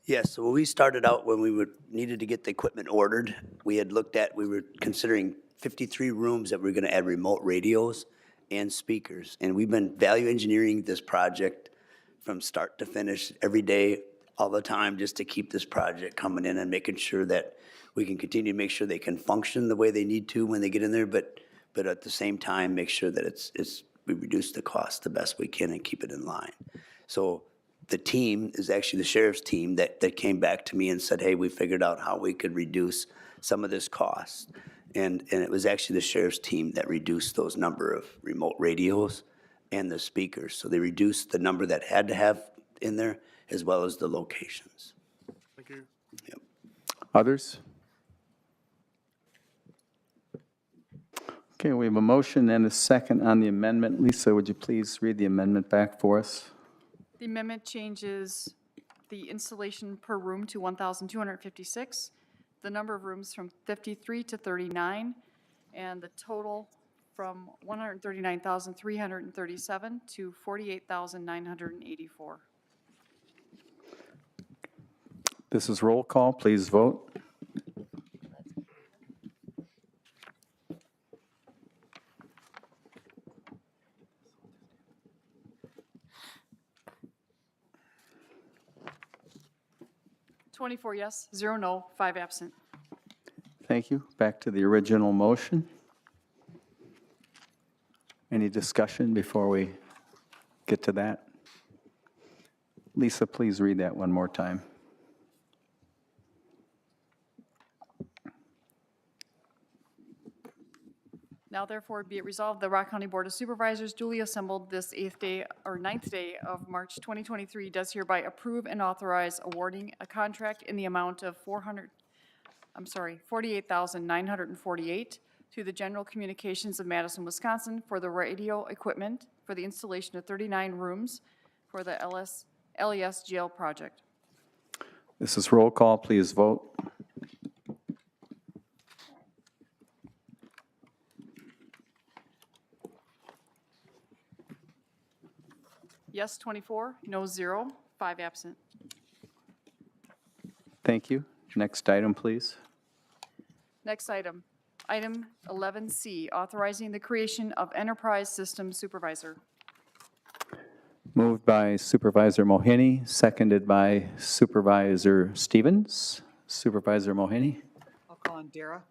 Yes, so when we started out, when we needed to get the equipment ordered, we were considering 53 rooms that we were going to add remote radios and speakers. And we've been value engineering this project from start to finish every day, all the time, just to keep this project coming in and making sure that we can continue to make sure they can function the way they need to when they get in there, but at the same time, make sure that we reduce the cost the best we can and keep it in line. So the team is actually the sheriff's team that came back to me and said, hey, we figured out how we could reduce some of this cost. And it was actually the sheriff's team that reduced those number of remote radios and the speakers. So they reduced the number that had to have in there as well as the locations. Thank you. Yep. Others? Okay, we have a motion and a second on the amendment. Lisa, would you please read the amendment back for us? The amendment changes the installation per room to 1,256, the number of rooms from 53 to 39, and the total from 139,337 to 48,984. This is roll call. Please vote. Twenty-four yes, 0 no, 5 absent. Thank you. Back to the original motion. Any discussion before we get to that? Lisa, please read that one more time. Now therefore be it resolved, the Rock County Board of Supervisors duly assembled this 9th day of March 2023 does hereby approve and authorize awarding a contract in the amount of $48,948 to the General Communications of Madison, Wisconsin for the radio equipment for the installation of 39 rooms for the LES jail project. This is roll call. Please vote. Yes, 24, no, 0, 5 absent. Thank you. Next item, please. Next item, item 11C, authorizing the creation of Enterprise System Supervisor. Moved by Supervisor Mohini, seconded by Supervisor Stevens. Supervisor Mohini? I'll call on Dara.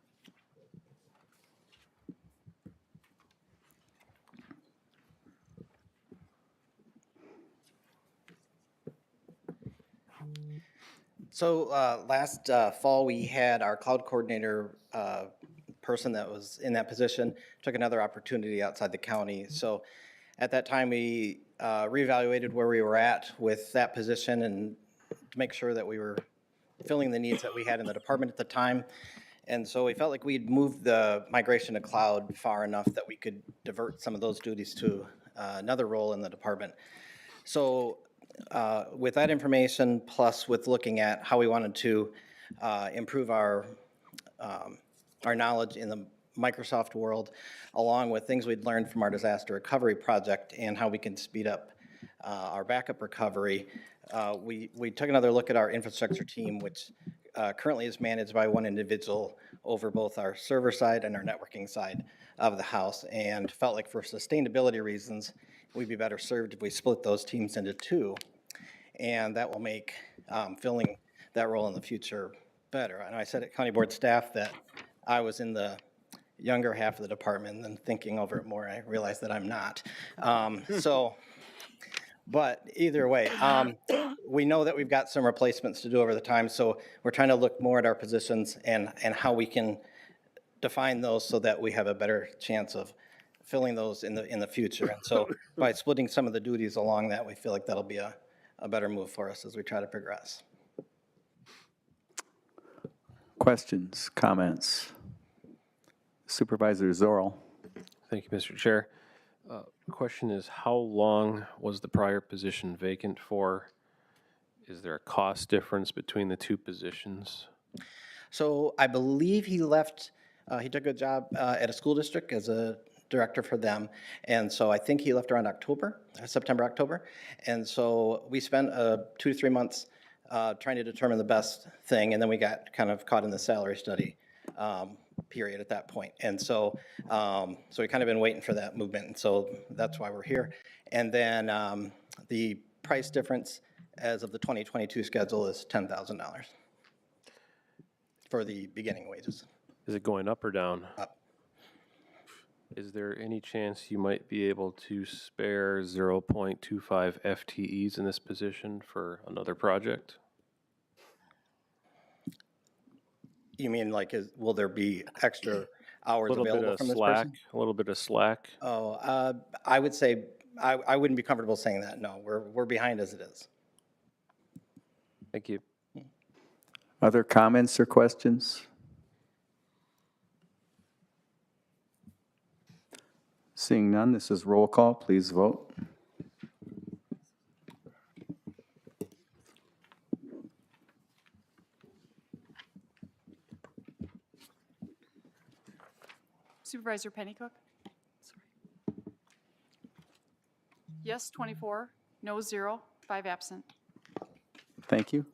So last fall, we had our cloud coordinator person that was in that position, took another opportunity outside the county. So at that time, we reevaluated where we were at with that position and to make sure that we were filling the needs that we had in the department at the time. And so we felt like we'd moved the migration to cloud far enough that we could divert some of those duties to another role in the department. So with that information, plus with looking at how we wanted to improve our knowledge in the Microsoft world, along with things we'd learned from our disaster recovery project and how we can speed up our backup recovery, we took another look at our infrastructure team, which currently is managed by one individual over both our server side and our networking side of the house, and felt like for sustainability reasons, we'd be better served if we split those teams into two. And that will make filling that role in the future better. And I said at county board staff that I was in the younger half of the department, and then thinking over it more, I realized that I'm not. But either way, we know that we've got some replacements to do over the time, so we're trying to look more at our positions and how we can define those so that we have a better chance of filling those in the future. And so by splitting some of the duties along that, we feel like that'll be a better move for us as we try to progress. Questions, comments? Supervisor Zorl. Thank you, Mr. Chair. Question is, how long was the prior position vacant for? Is there a cost difference between the two positions? So I believe he left, he took a job at a school district as a director for them. And so I think he left around September, October. And so we spent 2 to 3 months trying to determine the best thing. And then we got kind of caught in the salary study period at that point. And so, we kind of been waiting for that movement. And so that's why we're here. And then the price difference as of the 2022 schedule is $10,000 for the beginning wages. Is it going up or down? Up. Is there any chance you might be able to spare 0.25 FTEs in this position for another project? You mean like, will there be extra hours available from this person? A little bit of slack? Oh, I would say, I wouldn't be comfortable saying that, no. We're behind as it is. Thank you. Other comments or questions? Seeing none, this is roll call. Please vote. Supervisor Pennycook? Yes, 24, no, 0, 5 absent. Thank you.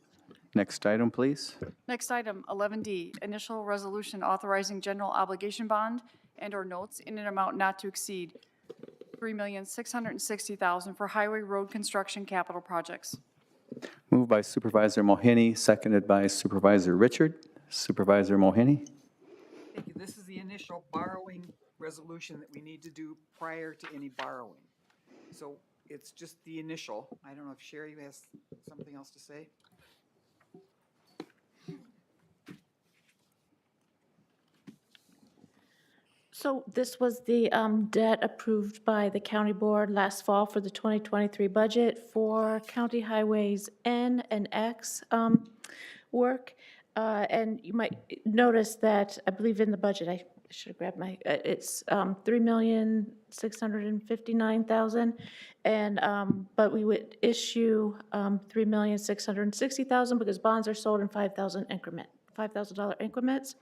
Next item, please. Next item, 11D, initial resolution authorizing general obligation bond and/or notes in an amount not to exceed $3,660,000 for highway road construction capital projects. Moved by Supervisor Mohini, seconded by Supervisor Richard. Supervisor Mohini. Thank you. This is the initial borrowing resolution that we need to do prior to any borrowing. So it's just the initial. I don't know if Sherry has something else to say. So this was the debt approved by the county board last fall for the 2023 budget for county highways N and X work. And you might notice that, I believe in the budget, I should have grabbed my, it's $3,659,000. And, but we would issue $3,660,000 because bonds are sold in $5,000 increments.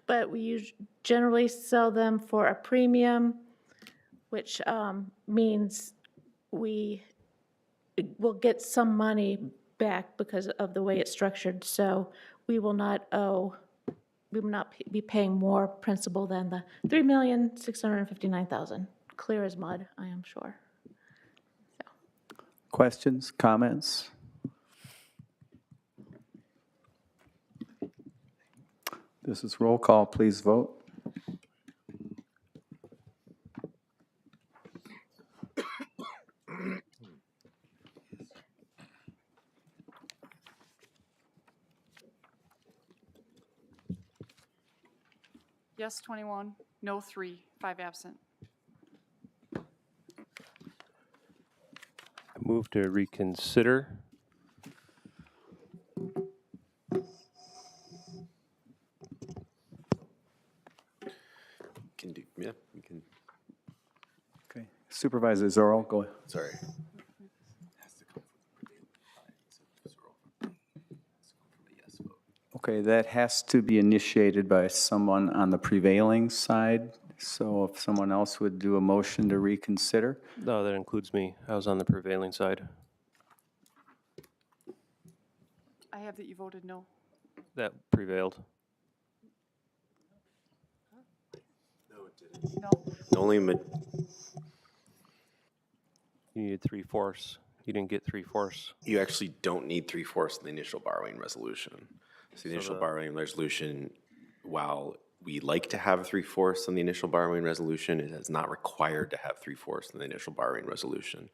But we generally sell them for a premium, which means we will get some money back because of the way it's structured. So we will not be paying more principal than the $3,659,000. Clear as mud, I am sure. Questions, comments? This is roll call. Please vote. Yes, 21, no, 3, 5 absent. I move to reconsider. Can do, yeah, we can. Okay. Supervisor Zorro, go ahead. Sorry. Okay, that has to be initiated by someone on the prevailing side. So if someone else would do a motion to reconsider, No, that includes me. I was on the prevailing side. I have that you voted no. That prevailed. No. The only, You needed 3/4. You didn't get 3/4. you actually don't need 3/4 in the initial borrowing resolution. So the initial borrowing resolution, while we like to have 3/4 in the initial borrowing resolution, it is not required to have 3/4 in the initial borrowing resolution.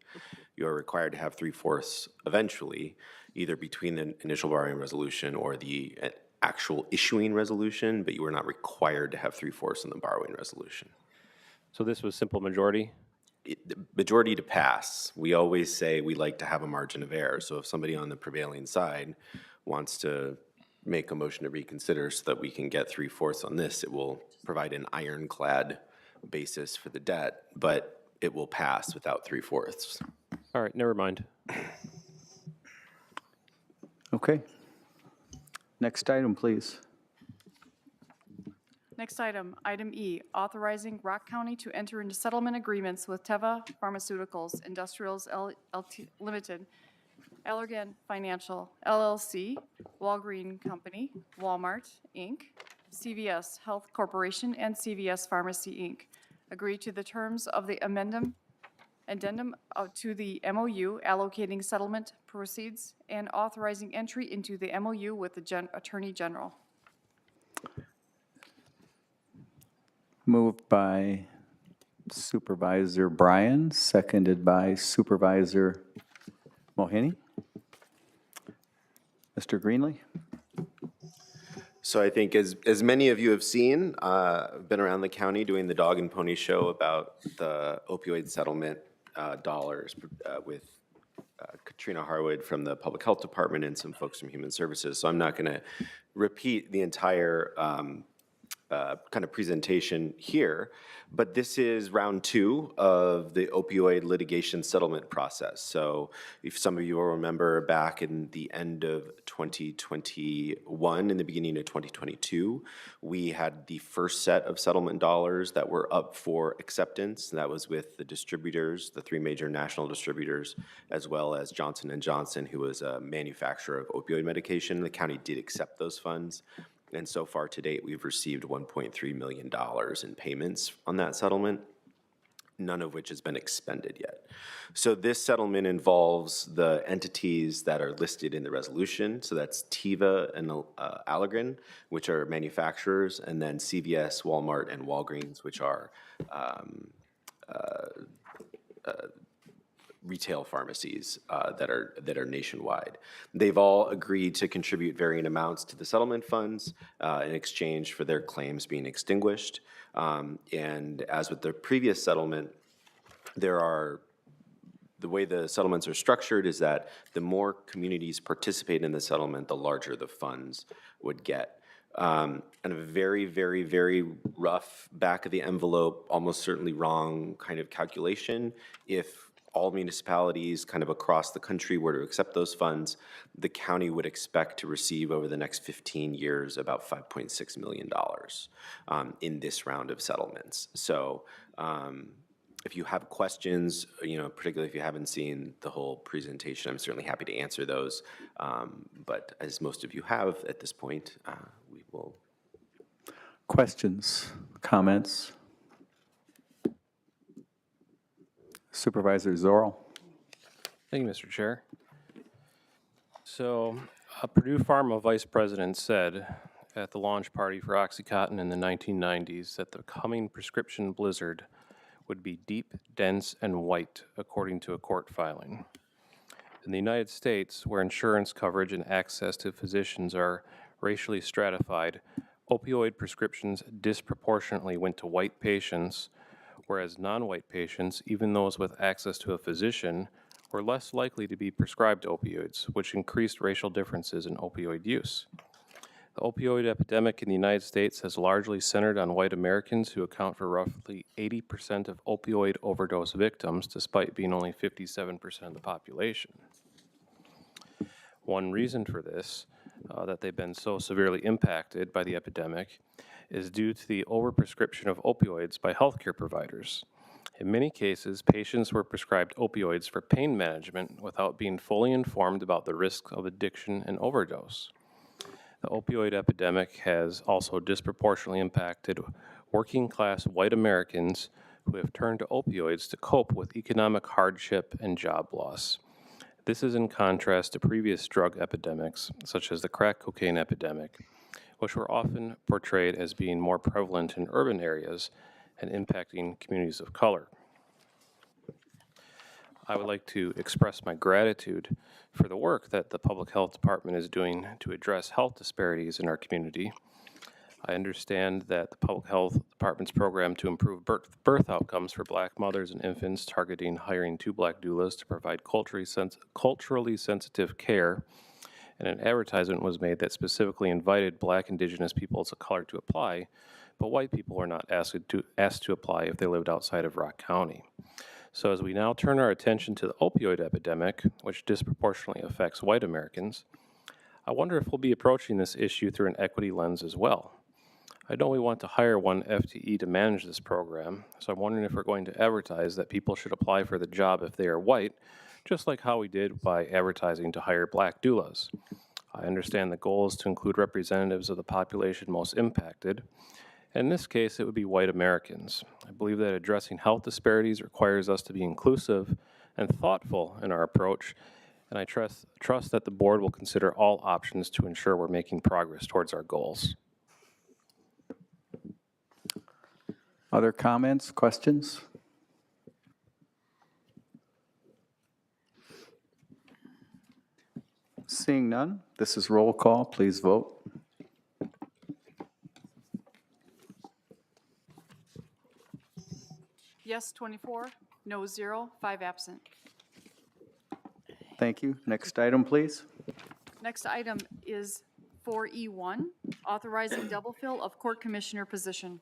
You are required to have 3/4 eventually, either between the initial borrowing resolution or the actual issuing resolution, but you are not required to have 3/4 in the borrowing resolution. So this was simple majority? The majority to pass. We always say we like to have a margin of error. So if somebody on the prevailing side wants to make a motion to reconsider so that we can get 3/4 on this, it will provide an ironclad basis for the debt, but it will pass without 3/4. All right, never mind. okay. Next item, please. Next item, item E, authorizing Rock County to enter into settlement agreements with Teva Pharmaceuticals Industrials Limited, Allergan Financial LLC, Walgreen Company, Walmart, Inc., CVS Health Corporation, and CVS Pharmacy, Inc. Agree to the terms of the addendum to the MOU allocating settlement proceeds and authorizing entry into the MOU with the Attorney General. Moved by Supervisor Bryan, seconded by Supervisor Mohini. Mr. Greenlee? So I think as many of you have seen, been around the county doing the dog and pony show about the opioid settlement dollars with Katrina Harwood from the Public Health Department and some folks from Human Services. So I'm not going to repeat the entire kind of presentation here, but this is round 2 of the opioid litigation settlement process. So if some of you will remember back in the end of 2021, in the beginning of 2022, we had the first set of settlement dollars that were up for acceptance. And that was with the distributors, the 3 major national distributors, as well as Johnson & Johnson, who was a manufacturer of opioid medication. The county did accept those funds. And so far to date, we've received $1.3 million in payments on that settlement, none of which has been expended yet. So this settlement involves the entities that are listed in the resolution. So that's Teva and Allergan, which are manufacturers, and then CVS, Walmart, and Walgreens, which are retail pharmacies that are nationwide. They've all agreed to contribute varying amounts to the settlement funds in exchange for their claims being extinguished. And as with the previous settlement, the way the settlements are structured is that the more communities participate in the settlement, the larger the funds would get. And a very, very, very rough back of the envelope, almost certainly wrong kind of calculation. If all municipalities kind of across the country were to accept those funds, the county would expect to receive over the next 15 years about $5.6 million in this round of settlements. So if you have questions, particularly if you haven't seen the whole presentation, I'm certainly happy to answer those. But as most of you have at this point, we will. Questions, comments? Supervisor Zorl. Thank you, Mr. Chair. So, a Purdue Pharma vice president said at the launch party for OxyContin in the 1990s that the coming prescription blizzard would be deep, dense, and white, according to a court filing. In the United States, where insurance coverage and access to physicians are racially stratified, opioid prescriptions disproportionately went to white patients, whereas non-white patients, even those with access to a physician, were less likely to be prescribed opioids, which increased racial differences in opioid use. The opioid epidemic in the United States has largely centered on white Americans who account for roughly 80% of opioid overdose victims, despite being only 57% of the population. One reason for this, that they've been so severely impacted by the epidemic, is due to the overprescription of opioids by healthcare providers. In many cases, patients were prescribed opioids for pain management without being fully informed about the risk of addiction and overdose. The opioid epidemic has also disproportionately impacted working-class white Americans who have turned to opioids to cope with economic hardship and job loss. This is in contrast to previous drug epidemics, such as the crack cocaine epidemic, which were often portrayed as being more prevalent in urban areas and impacting communities of color. I would like to express my gratitude for the work that the Public Health Department is doing to address health disparities in our community. I understand that the Public Health Department's program to improve birth outcomes for Black mothers and infants, targeting hiring 2 Black doulas to provide culturally sensitive care, and an advertisement was made that specifically invited Black, Indigenous peoples of color to apply, but white people were not asked to apply if they lived outside of Rock County. So as we now turn our attention to the opioid epidemic, which disproportionately affects white Americans, I wonder if we'll be approaching this issue through an equity lens as well. I know we want to hire 1 FTE to manage this program, so I'm wondering if we're going to advertise that people should apply for the job if they are white, just like how we did by advertising to hire Black doulas. I understand the goal is to include representatives of the population most impacted. In this case, it would be white Americans. I believe that addressing health disparities requires us to be inclusive and thoughtful in our approach, and I trust that the board will consider all options to ensure we're making progress towards our goals. Other comments, questions? Seeing none, this is roll call. Please vote. Yes, 24, no, 0, 5 absent. Thank you. Next item, please. Next item is 4E1, authorizing double fill of court commissioner position.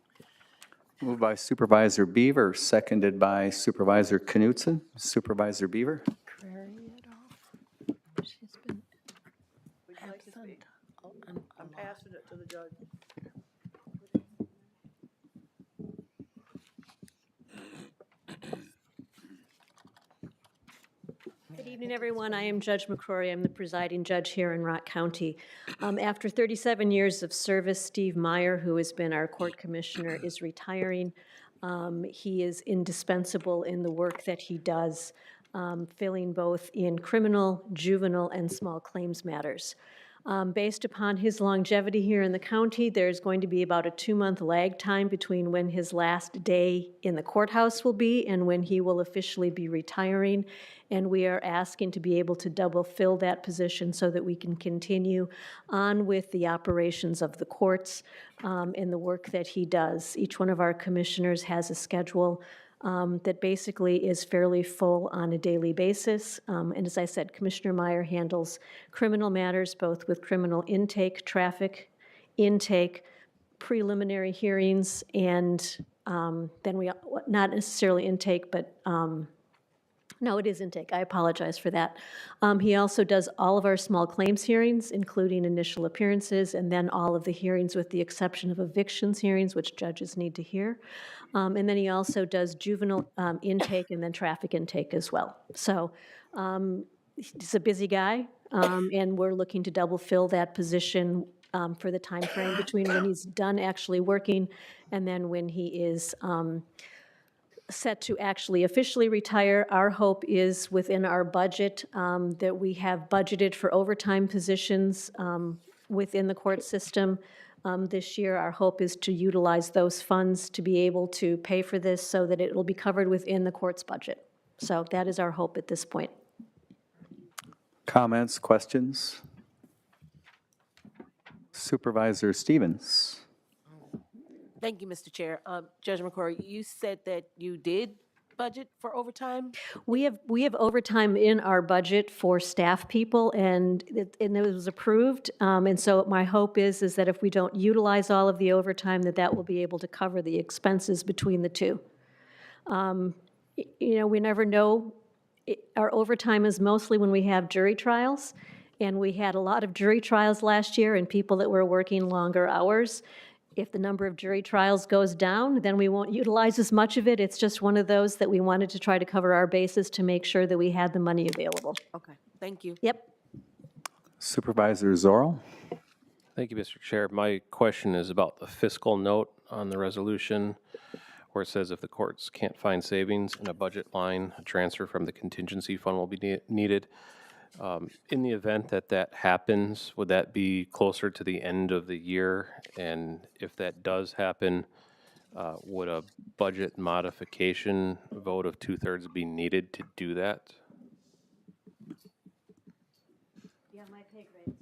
Moved by Supervisor Beaver, seconded by Supervisor Knutson. Supervisor Beaver? I'm passing it to the judge. Good evening, everyone. I am Judge McCrory. I'm the presiding judge here in Rock County. After 37 years of service, Steve Meyer, who has been our court commissioner, is retiring. He is indispensable in the work that he does, filling both in criminal, juvenile, and small claims matters. Based upon his longevity here in the county, there's going to be about a 2-month lag time between when his last day in the courthouse will be and when he will officially be retiring. And we are asking to be able to double fill that position so that we can continue on with the operations of the courts and the work that he does. Each one of our commissioners has a schedule that basically is fairly full on a daily basis. And as I said, Commissioner Meyer handles criminal matters, both with criminal intake, traffic intake, preliminary hearings, and then we, not necessarily intake, but no, it is intake. I apologize for that. He also does all of our small claims hearings, including initial appearances, and then all of the hearings with the exception of evictions hearings, which judges need to hear. And then he also does juvenile intake and then traffic intake as well. So he's a busy guy, and we're looking to double fill that position for the time frame between when he's done actually working and then when he is set to actually officially retire. Our hope is within our budget that we have budgeted for overtime positions within the court system. This year, our hope is to utilize those funds to be able to pay for this so that it will be covered within the court's budget. So that is our hope at this point. Comments, questions? Supervisor Stevens. Thank you, Mr. Chair. Judge McCrory, you said that you did budget for overtime? We have overtime in our budget for staff people, and it was approved. And so my hope is that if we don't utilize all of the overtime, that will be able to cover the expenses between the two. You know, we never know. Our overtime is mostly when we have jury trials, and we had a lot of jury trials last year and people that were working longer hours. If the number of jury trials goes down, then we won't utilize as much of it. It's just one of those that we wanted to try to cover our bases to make sure that we had the money available. Okay, thank you. Yep. Supervisor Zorl? Thank you, Mr. Chair. My question is about the fiscal note on the resolution, where it says if the courts can't find savings in a budget line, a transfer from the contingency fund will be needed. In the event that that happens, would that be closer to the end of the year? And if that does happen, would a budget modification vote of 2/3 be needed to do that? Yeah, my pay grade.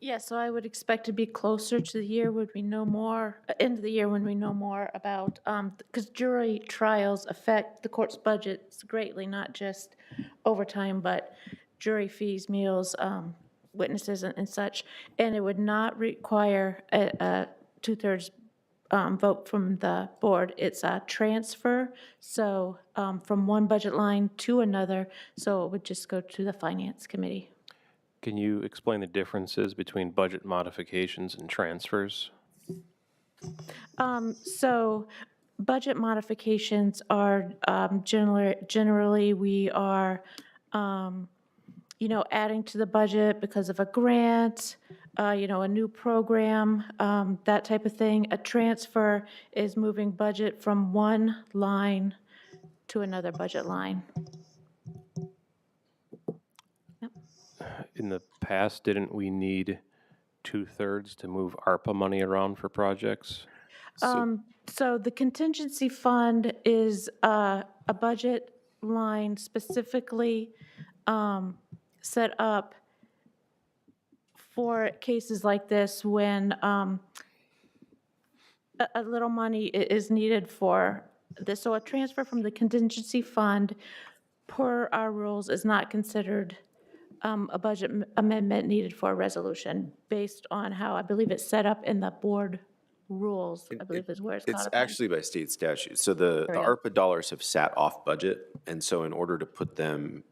Yeah, so I would expect to be closer to the year when we know more, end of the year when we know more about, because jury trials affect the court's budgets greatly, not just overtime, but jury fees, meals, witnesses and such. And it would not require a 2/3 vote from the board. It's a transfer, so from one budget line to another, so it would just go to the finance committee. Can you explain the differences between budget modifications and transfers? So budget modifications are generally we are, adding to the budget because of a grant, a new program, that type of thing. A transfer is moving budget from one line to another budget line. In the past, didn't we need 2/3 to move ARPA money around for projects? So the contingency fund is a budget line specifically set up for cases like this when a little money is needed for this. So a transfer from the contingency fund, per our rules, is not considered a budget amendment needed for a resolution based on how I believe it's set up in the board rules, I believe is where it's It's codified. actually by state statute. So the ARPA dollars have sat off budget, and so in order to put them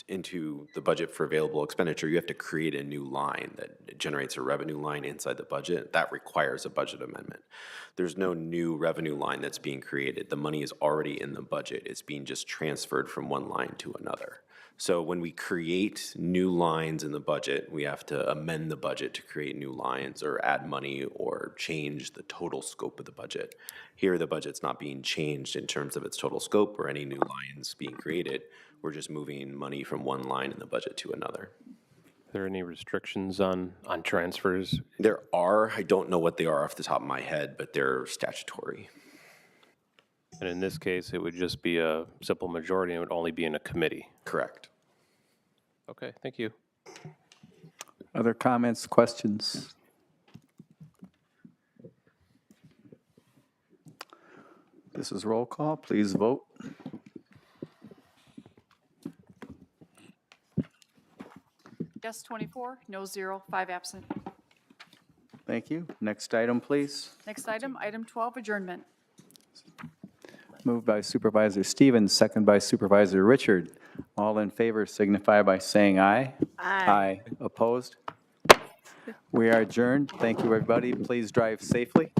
into the budget for available expenditure, you have to create a new line that generates a revenue line inside the budget. That requires a budget amendment. There's no new revenue line that's being created. The money is already in the budget. It's being just transferred from one line to another. So when we create new lines in the budget, we have to amend the budget to create new lines or add money or change the total scope of the budget. Here, the budget's not being changed in terms of its total scope or any new lines being created. We're just moving money from one line in the budget to another. Are there any restrictions on transfers? There are. I don't know what they are off the top of my head, but they're statutory. And in this case, it would just be a simple majority and it would only be in a committee. Correct. Okay, thank you. Other comments, questions? This is roll call. Please vote. Yes, 24, no, 0, 5 absent. Thank you. Next item, please. Next item, item 12, adjournment. Moved by Supervisor Stevens, second by Supervisor Richard. All in favor signify by saying aye. Aye. Opposed? We are adjourned. Thank you, everybody. Please drive safely.